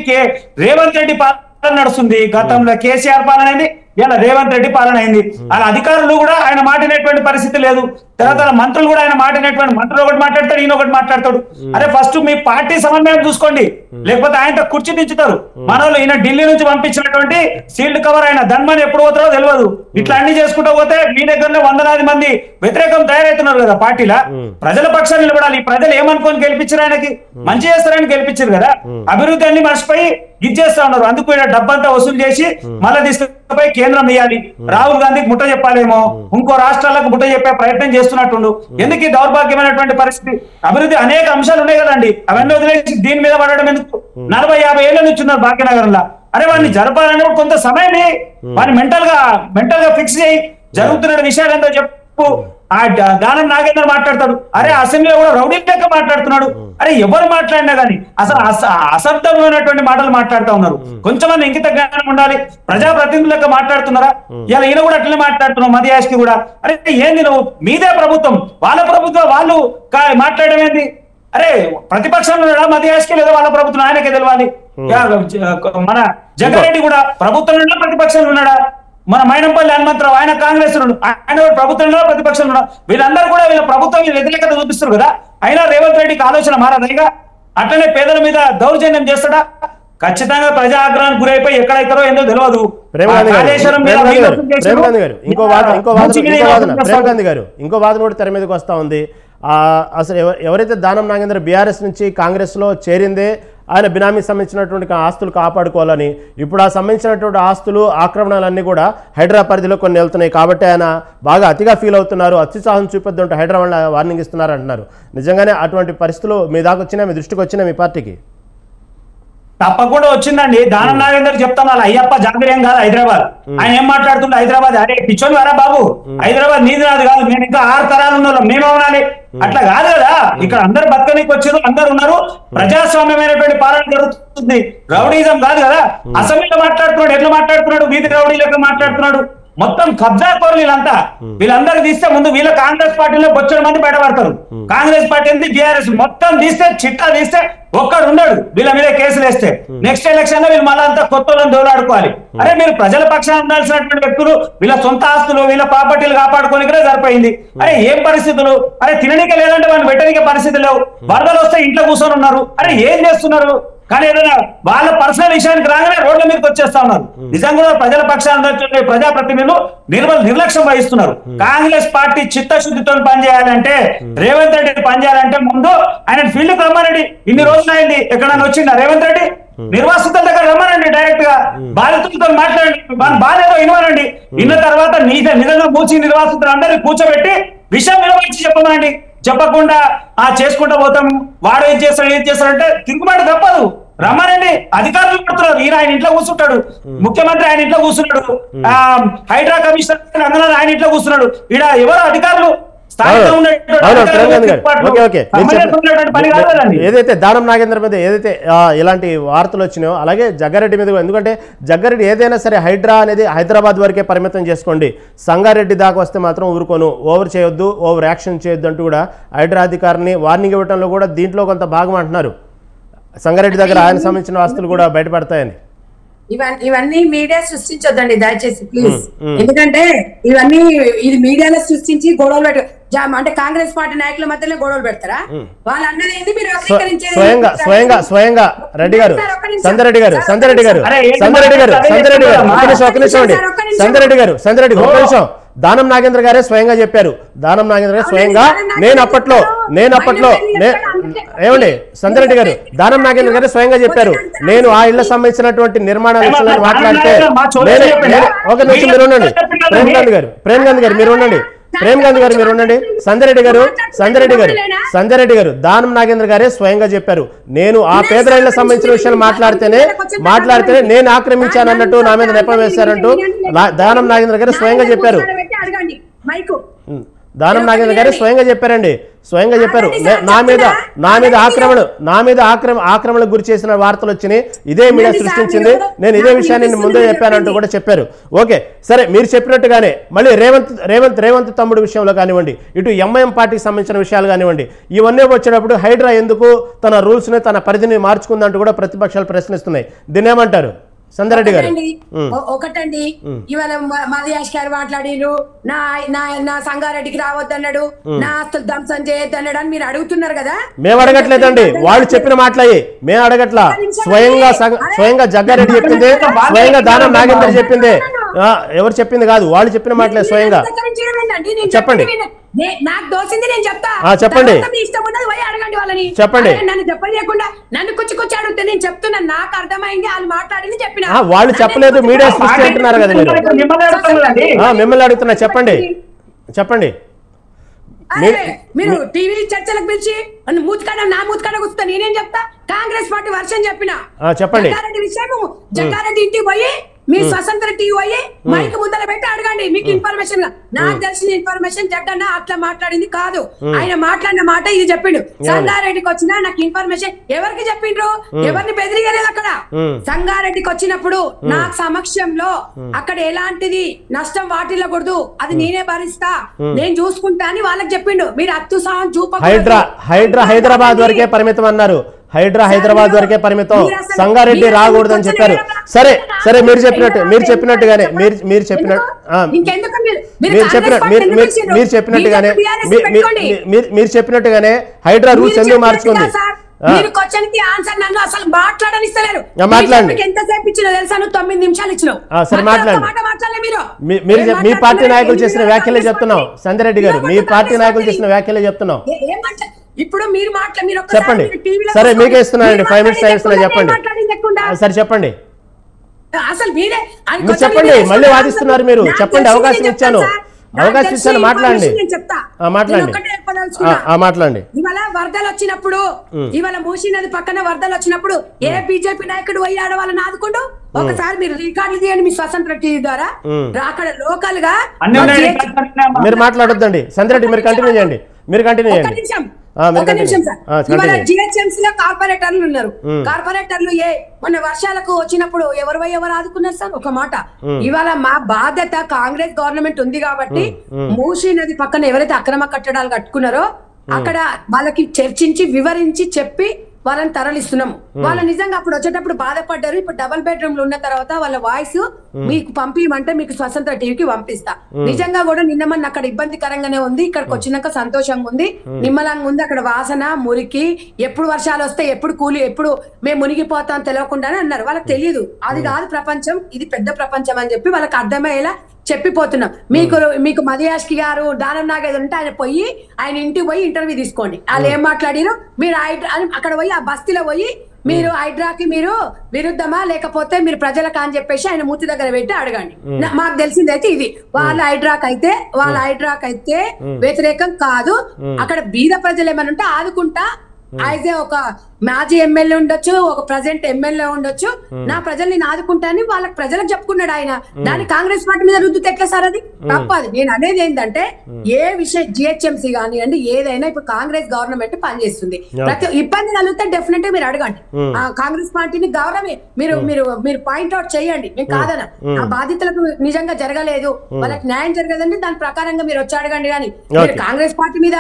రేవంత్ రెడ్డి పాలన నడుస్తుంది. గతంలో KCR పాలన అయింది, ఇలా రేవంత్ రెడ్డి పాలన అయింది. వాళ్ళ అధికారులు కూడా ఆయన మాటినటువంటి పరిస్థితి లేదు. తర్వాత మంత్రులు కూడా ఆయన మాటినటువంటి, మంత్రులు ఒకటి మాట్లాడతాడు, ఈయన ఒకటి మాట్లాడతాడు. అరే ఫస్ట్ మీ పార్టీ సమన్వయం చూసుకోండి, లేకపోతే ఆయనతో కుర్చీ దించుతారు. మనోళ్ళు ఈయన ఢిల్లీ నుంచి పంపించినటువంటి సీల్డ్ కవర్ ఆయన ధన్మని ఎప్పుడు పోతారో తెలియదు. ఇట్లా అన్ని చేసుకుంటూ పోతే మీ దగ్గరనే 100 మంది వ్యతిరేకం తయారవుతున్నారు కదా పార్టీలా. ప్రజల పక్షాన్ని నిలబడాలి. ప్రజలు ఏమనుకొని గెలిపించారు? ఆయనకి మంచి చేస్తారని గెలిపించారు కదా. అభివృద్ధి అన్ని మర్చిపోయి ఇచ్చేస్తా ఉన్నారు. అందుకు డబ్బంతా వసూలు చేసి మళ్ళీ తీసుకుపోయి కేంద్రం ఇవ్వాలి. రాహుల్ గాంధీకి ముట్ట చెప్పాలేమో, ఇంకో రాష్ట్రాలకు ముట్ట చెప్పే ప్రయత్నం చేస్తారు. చేస్తున్నట్టుండు. ఎందుకు ఈ దౌర్భాగ్యమైనటువంటి పరిస్థితి? అభివృద్ధి అనేక అంశాలు ఉన్నాయి కదండి, అవన్నీ వదిలేసి దీని మీద పడడం ఎందుకు? 40-50 ఏళ్ల నుంచి ఉన్నారు భాగ్యనగరంలో. అరే వాడిని జరపాలని కొంత సమయం వాడిని మెంటల్ గా ఫిక్స్ చేయి, జరుగుతున్న విషయాలు ఏంటో చెప్పు. ఆ దానం నాగేందర్ మాట్లాడతాడు, అరే అసెంబ్లీలో కూడా రౌడీ లెక్క మాట్లాడుతున్నాడు. అరే ఎవరు మాట్లాడినా గానీ అసలు అసర్థమైనటువంటి మాటలు మాట్లాడుతూ ఉన్నారు. కొంచెం ఇంకిత జ్ఞానం ఉండాలి. ప్రజాప్రతినిధులు లెక్క మాట్లాడుతున్నారా? ఇలా ఈయన కూడా అట్లనే మాట్లాడుతున్నావు, మధ్యాష్కి కూడా. అరే ఏంది నువ్వు, మీదే ప్రభుత్వం, వాళ్ళ ప్రభుత్వం వాళ్ళు మాట్లాడడం ఏంది? అరే ప్రతిపక్షంలో ఉన్నాడా మధ్యాష్కి, లేదా వాళ్ళ ప్రభుత్వం ఆయనకే తెలవాలి. మన జగ్గారెడ్డి కూడా ప్రభుత్వంలో ప్రతిపక్షంలో ఉన్నాడా? మన మైనంపల్లి హనుమంతరావు ఆయన కాంగ్రెస్ ఆయన ప్రభుత్వంలో ప్రతిపక్షంలో ఉన్నాడు. వీళ్ళందరూ కూడా వీళ్ళ ప్రభుత్వం వ్యతిరేకత చూపిస్తారు కదా. అయినా రేవంత్ రెడ్డికి ఆలోచన మారదైగా అట్లనే పేదల మీద దౌర్జన్యం చేస్తాడా? ఖచ్చితంగా ప్రజా ఆగ్రహానికి గురైపోయి ఎక్కడైతారో ఏందో తెలియదు. ఇంకో వాదన కూడా తెర మీదకి వస్తా ఉంది. అసలు ఎవరైతే దానం నాగేంద్ర బీఆర్ఎస్ నుంచి కాంగ్రెస్లో చేరిందే ఆయన బినామీ సంబంధించినటువంటి ఆస్తులు కాపాడుకోవాలని, ఇప్పుడు ఆ సంబంధించినటువంటి ఆస్తులు ఆక్రమణలన్నీ కూడా హైదరాబాద్ పరిధిలో కొన్ని వెళ్తున్నాయి కాబట్టి ఆయన బాగా అతిగా ఫీల్ అవుతున్నారు, అత్యుత్సాహం చూపొద్దంటూ హైదరాబాద్ వార్నింగ్ ఇస్తున్నారు అంటున్నారు. నిజంగానే అటువంటి పరిస్థితులు మీ దాకా వచ్చినా, మీ దృష్టికి వచ్చినా మీ పార్టీకి? తప్పకుండా వచ్చిందండి. దానం నాగేందర్ చెప్తాను, అలా అయ్యప్ప జాగ్రత్త కాదు హైదరాబాద్. ఆయన ఏం మాట్లాడుతుంటే హైదరాబాద్ అరే పిచ్చోని వరా బాబు, హైదరాబాద్ నీది నాది కాదు, నేను ఇంకా 6 తరాలు ఉన్నాం, మేమవునాలి. అట్లా కాదు కదా, ఇక్కడ అందరు బతకనికి వచ్చారు, అందరు ఉన్నారు, ప్రజాస్వామ్యమైనటువంటి పాలన జరుగుతుంది, రౌడీజం కాదు కదా. అసెంబ్లీలో మాట్లాడుతున్నాడు, ఎట్లా మాట్లాడుతున్నాడు, వీధి రౌడీ లెక్క మాట్లాడుతున్నాడు. మొత్తం కబ్జా కోరు వీళ్ళంతా. వీళ్ళందరూ తీస్తే ముందు వీళ్ళ కాంగ్రెస్ పార్టీలో బొచ్చడు మంది బయటపడతారు. కాంగ్రెస్ పార్టీ ఏంటి, బీఆర్ఎస్ మొత్తం తీస్తే, చిట్టా తీస్తే ఒక్కడు ఉన్నాడు వీళ్ళ మీద కేసులు వేస్తే. నెక్స్ట్ ఎలక్షన్ లో వీళ్ళు మళ్ళీ అంతా కొత్త వాళ్ళని దోలాడుకోవాలి. అరే మీరు ప్రజల పక్షాన ఉండాల్సినటువంటి వ్యక్తులు వీళ్ళ సొంత ఆస్తులు, వీళ్ళ ప్రాపర్టీలు కాపాడుకోనికే సరిపోయింది. అరే ఏం పరిస్థితులు, అరే తిననీకే లేదంటే వాళ్ళు పెట్టనీకే పరిస్థితులు లేవు, వరదలు వస్తే ఇంట్లో కూర్చొని ఉన్నారు. అరే ఏం చేస్తున్నారు? కానీ ఏదైనా వాళ్ళ పర్సనల్ విషయానికి రాగానే రోడ్ల మీదకి వచ్చేస్తా ఉన్నారు. నిజంగా ప్రజల పక్షాన ప్రజాప్రతినిధులు నిర్లక్ష్యం వహిస్తున్నారు. కాంగ్రెస్ పార్టీ చిత్తశుద్ధితో పనిచేయాలంటే, రేవంత్ రెడ్డి పనిచేయాలంటే ముందు ఆయన ఫీల్డ్ కి రమ్మనండి. ఇన్ని రోజులు అయింది, ఎక్కడైనా వచ్చిందా రేవంత్ రెడ్డి? నిర్వాసితుల దగ్గర రమ్మనండి, డైరెక్ట్ గా బాధితులతో మాట్లాడండి, వాళ్ళ బాధ ఏదో వినవనండి. విన్న తర్వాత నిజంగా మూసి నిర్వాసితులు అందరినీ కూర్చోబెట్టి విషయం వినవచ్చి చెప్పమనండి. చెప్పకుండా చేసుకుంటూ పోతాం, వాడు ఏం చేస్తాడు ఏం చేస్తాడంటే తిరుగుబాటు తప్పదు. రమ్మనండి, అధికారులు పడుతున్నారు. ఈయన ఆయన ఇంట్లో కూర్చుంటాడు, ముఖ్యమంత్రి ఆయన ఇంట్లో కూర్చున్నాడు, హైడ్రా కమిషనర్ అందరూ ఆయన ఇంట్లో కూర్చున్నాడు. ఈడ ఎవరు అధికారులు ఏదైతే దానం నాగేంద్ర మీద ఏదైతే ఇలాంటి వార్తలు వచ్చినాయో అలాగే జగ్గారెడ్డి మీద, ఎందుకంటే జగ్గారెడ్డి ఏదైనా సరే హైడ్రా అనేది హైదరాబాద్ వరకే పరిమితం చేసుకోండి, సంగారెడ్డి దాకా వస్తే మాత్రం ఊరుకోను, ఓవర్ చేయొద్దు, ఓవర్ యాక్షన్ చేయొద్దు అంటూ కూడా హైడ్రా అధికారిని వార్నింగ్ ఇవ్వడంలో కూడా దీంట్లో కొంత భాగం అంటున్నారు. సంగారెడ్డి దగ్గర ఆయన సంబంధించిన ఆస్తులు కూడా బయటపడతాయని. ఇవన్నీ మీడియా సృష్టించొద్దండి దయచేసి ప్లీజ్. ఎందుకంటే ఇది మీడియాలో సృష్టించి గొడవలు అంటే కాంగ్రెస్ పార్టీ నాయకుల మధ్యలో గొడవలు పెడతారా? వాళ్ళు అన్నది ఏంది మీరు స్వయంగా రెడ్డి గారు, సందరెడ్డి గారు ఒక నిమిషం, దానం నాగేంద్ర గారే స్వయంగా చెప్పారు. దానం నాగేంద్ర గారు స్వయంగా నేను అప్పట్లో ఏమండి సందరెడ్డి గారు, దానం నాగేంద్ర గారు స్వయంగా చెప్పారు, నేను ఆ ఇళ్ల సంబంధించినటువంటి నిర్మాణ విషయాలను మాట్లాడితే ఒక నిమిషం మీరు ఉండండి, ప్రేమ్ గాంధీ గారు మీరు ఉండండి, సందరెడ్డి గారు దానం నాగేంద్ర గారే స్వయంగా చెప్పారు, నేను ఆ పేదల ఇళ్ల సంబంధించిన విషయాలు మాట్లాడితేనే నేను ఆక్రమించాను అన్నట్టు నా మీద నెపం వేశారంటూ దానం నాగేంద్ర గారు స్వయంగా చెప్పారు. దానం నాగేంద్ర గారు స్వయంగా చెప్పారండి, స్వయంగా చెప్పారు, నా మీద ఆక్రమణకు గురి చేసిన వార్తలు వచ్చినాయి, ఇదే మీడియా సృష్టించింది, నేను ఇదే విషయాన్ని ముందే చెప్పానంటూ కూడా చెప్పారు. ఓకే సరే, మీరు చెప్పినట్టుగానే మళ్ళీ రేవంత్ తమ్ముడు విషయంలో కానివ్వండి, ఇటు ఎంఐఎం పార్టీకి సంబంధించిన విషయాలు కానివ్వండి, ఇవన్నీ వచ్చేటప్పుడు హైడ్రా ఎందుకు తన రూల్స్ని తన పరిధిని మార్చుకుందంటూ కూడా ప్రతిపక్షాలు ప్రశ్నిస్తున్నాయి. దీన్ని ఏమంటారు సందరెడ్డి గారు? ఒకటండి, ఇవాళ మల్యాష్ గారు మాట్లాడిరు, నా సంగారెడ్డికి రావద్దన్నాడు, నా ఆస్తులు ధ్వంసం చేయొద్దన్నాడు అని మీరు అడుగుతున్నారు కదా. మేము అడగట్లేదండి, వాళ్ళు చెప్పిన మాటలయ్యి, మేము అడగట్లా. స్వయంగా జగ్గారెడ్డి చెప్పింది, స్వయంగా దానం నాగేంద్ర చెప్పింది, ఎవరు చెప్పింది కాదు, వాళ్ళు చెప్పిన మాటలే స్వయంగా. చెప్పండి, నాకు దోసింది నేను చెప్తా, చెప్పండి, ఇష్టం ఉన్నది పోయి అడగండి వాళ్ళని, చెప్పండి. నన్ను చెప్పలేకుండా నన్ను కుచ్చి అడిగితే నేను చెప్తున్నా, నాకు అర్థమైంది, వాళ్ళు మాట్లాడింది చెప్పిన. వాళ్ళు చెప్పలేదు, మీడియా సృష్టి అంటున్నారు కదా మీరు, మిమ్మల్ని అడుగుతున్నా, చెప్పండి. మీరు టీవీ చర్చలకు పిలిచి మూతికాడ నా మూతికాడ కూర్చుంటా నేనేం చెప్తా? కాంగ్రెస్ పార్టీ వర్షం చెప్పిన చెప్పండి. జగ్గారెడ్డి విషయం జగ్గారెడ్డి ఇంటికి పోయి మీ స్వతంత్ర టీవీ పోయి మైక్ ముందర పెట్టి అడగండి. మీకు ఇన్ఫర్మేషన్ నాకు తెలిసిన ఇన్ఫర్మేషన్ జగన్న అట్లా మాట్లాడింది కాదు. ఆయన మాట్లాడిన మాట ఇది చెప్పిండు. సంగారెడ్డికి వచ్చినా నాకు ఇన్ఫర్మేషన్ ఎవరికి చెప్పిండ్రు? ఎవరిని బెదిరియలేదు అక్కడ. సంగారెడ్డికి వచ్చినప్పుడు నా సమక్షంలో అక్కడ ఎలాంటిది నష్టం వాటిల్లకూడదు, అది నేనే భరిస్తా, నేను చూసుకుంటా అని వాళ్ళకి చెప్పిండు. మీరు అత్యుత్సాహం చూప హైడ్రా హైదరాబాద్ వరకే పరిమితం అన్నారు. హైడ్రా హైదరాబాద్ వరకే పరిమితం, సంగారెడ్డి రాకూడదని చెప్పారు. సరే సరే మీరు చెప్పినట్టుగానే మీరు చెప్పినట్టుగానే హైడ్రా రూల్స్ ఎందుకు మార్చుకుంది? మీరు క్వశ్చన్ కి ఆన్సర్ నన్ను అసలు మాట్లాడనిస్తలేరు. మాట్లాడండి. ఎంతసేపు ఇచ్చినా తెలుసా? 9 నిమిషాలు ఇచ్చినావు. సరే మాట్లాడండి. మీ పార్టీ నాయకులు చేసిన వ్యాఖ్యలే చెప్తున్నాం. సంజయ్ గారు, మీ పార్టీ నాయకులు చేసిన వ్యాఖ్యలే చెప్తున్నాం. ఇప్పుడు మీరు చెప్పండి. సరే మీకే ఇస్తున్నానండి, 5 minutes టైం ఇస్తున్నా. చెప్పండి. సరే చెప్పండి. అసలు మీరే చెప్పండి. మళ్ళీ వాదిస్తున్నారు మీరు. చెప్పండి. అవకాశం ఇచ్చాను మాట్లాడండి. మాట్లాడండి. ఇవాళ వరదలు వచ్చినప్పుడు, ఇవాళ మూసీ నది పక్కన వరదలు వచ్చినప్పుడు ఏ బీజేపీ నాయకుడు పోయి ఆడవాళ్ళని ఆదుకుంటూ ఒకసారి మీరు రికార్డులు తీయండి మీ స్వతంత్ర టీవీ ద్వారా. అక్కడ లోకల్ గా మీరు మాట్లాడొద్దండి. సంధ్యారెడ్డి మీరు కంటిన్యూ చేయండి. జిహెచ్ఎంసీలో కార్పొరేటర్లు ఉన్నారు. కార్పొరేటర్లు మొన్న వర్షాలకు వచ్చినప్పుడు ఎవరు ఆదుకున్నారు సార్? ఒక మాట. ఇవాళ మా బాధ్యత కాంగ్రెస్ గవర్నమెంట్ ఉంది కాబట్టి మూసీ నది పక్కన ఎవరైతే అక్రమ కట్టడాలు కట్టుకున్నారో అక్కడ వాళ్ళకి చర్చించి వివరించి చెప్పి వాళ్ళని తరలిస్తున్నాము. వాళ్ళు నిజంగా అప్పుడు వచ్చేటప్పుడు బాధపడ్డారు. ఇప్పుడు డబుల్ బెడ్రూమ్లు ఉన్న తర్వాత వాళ్ళ వాయిస్ మీకు పంపించమంటే మీకు స్వతంత్ర టీవీకి పంపిస్తా. నిజంగా కూడా నిన్న అక్కడ ఇబ్బందికరంగానే ఉంది. ఇక్కడికి వచ్చినాక సంతోషంగా ఉంది, నిమ్మలంగా ఉంది. అక్కడ వాసన, మురికి, ఎప్పుడు వర్షాలు వస్తాయి, ఎప్పుడు కూలి, ఎప్పుడు మేము మునిగిపోతాం తెలియకుండానే అన్నారు. వాళ్ళకి తెలియదు. అది కాదు ప్రపంచం, ఇది పెద్ద ప్రపంచం అని చెప్పి వాళ్ళకి అర్థమయ్యేలా చెప్పిపోతున్నాం. మీకు మదియాష్కి గారు దానం నాగేది ఉంటే ఆయన పోయి ఆయన ఇంటికి పోయి ఇంటర్వ్యూ తీసుకోండి. వాళ్ళు ఏం మాట్లాడిరు, మీరు అక్కడ పోయి ఆ బస్తీలో పోయి మీరు హైడ్రాకి మీరు విరుద్ధమా లేకపోతే మీరు ప్రజలకు అని చెప్పేసి ఆయన మూతి దగ్గర పెట్టి అడగండి. మాకు తెలిసిందైతే ఇది. వాళ్ళ హైడ్రాక్ అయితే వ్యతిరేకం కాదు. అక్కడ బీద ప్రజలు ఏమైనా ఉంటే ఆదుకుంటా. అయితే ఒక మాజీ ఎమ్మెల్యే ఉండొచ్చు, ఒక ప్రజెంట్ ఎమ్మెల్యే ఉండొచ్చు, నా ప్రజల్ని నేను ఆదుకుంటానని వాళ్ళకి ప్రజలకు చెప్పుకున్నాడు ఆయన. దాన్ని కాంగ్రెస్ పార్టీ మీద రుద్దుతే ఎట్లా సార్? అది తప్పదు. నేను అనేది ఏంటంటే ఏ విషయం జిహెచ్ఎంసీ కానివ్వండి ఏదైనా ఇప్పుడు కాంగ్రెస్ గవర్నమెంట్ పనిచేస్తుంది. ప్రతి ఇబ్బంది కలిగితే డెఫినెట్ గా మీరు అడగండి. కాంగ్రెస్ పార్టీని గౌరవమే మీరు మీరు మీరు పాయింట్అవుట్ చేయండి. మేము కాదన ఆ బాధితులకు నిజంగా జరగలేదు, వాళ్ళకి న్యాయం జరగదండి, దాని ప్రకారంగా మీరు వచ్చి అడగండి. కానీ మీరు కాంగ్రెస్ పార్టీ మీద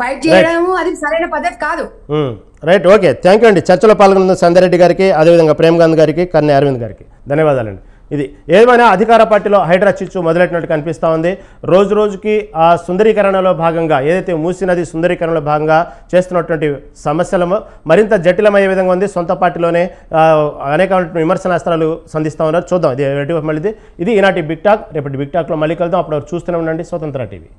ఫైట్ చేయడం అది సరైన పద్ధతి కాదు. రైట్, ఓకే, థ్యాంక్ యూ అండి. చర్చలో పాల్గొన్న సంధ్యారెడ్డి గారికి, అదేవిధంగా ప్రేమ్గాంధ్ గారికి, కన్నె అరవింద్ గారికి ధన్యవాదాలండి. ఇది ఏమైనా అధికార పార్టీలో హైడ్రా చిచ్చు మొదలెట్టినట్టు కనిపిస్తూ ఉంది. రోజు రోజుకి ఆ సుందరీకరణలో భాగంగా ఏదైతే మూసీ నది సుందరీకరణలో భాగంగా చేస్తున్నటువంటి సమస్యలు మరింత జటిలమయ్యే విధంగా ఉంది. సొంత పార్టీలోనే అనేక విమర్శనాస్త్రాలు సంధిస్తూ ఉన్నారు. చూద్దాం ఇది మళ్ళీ. ఇది ఈనాటి బిగ్ టాక్. రేపటి బిగ్ టాక్లో మళ్ళీ కలుద్దాం. అప్పుడు చూస్తూనే ఉండండి స్వతంత్ర టీవీ.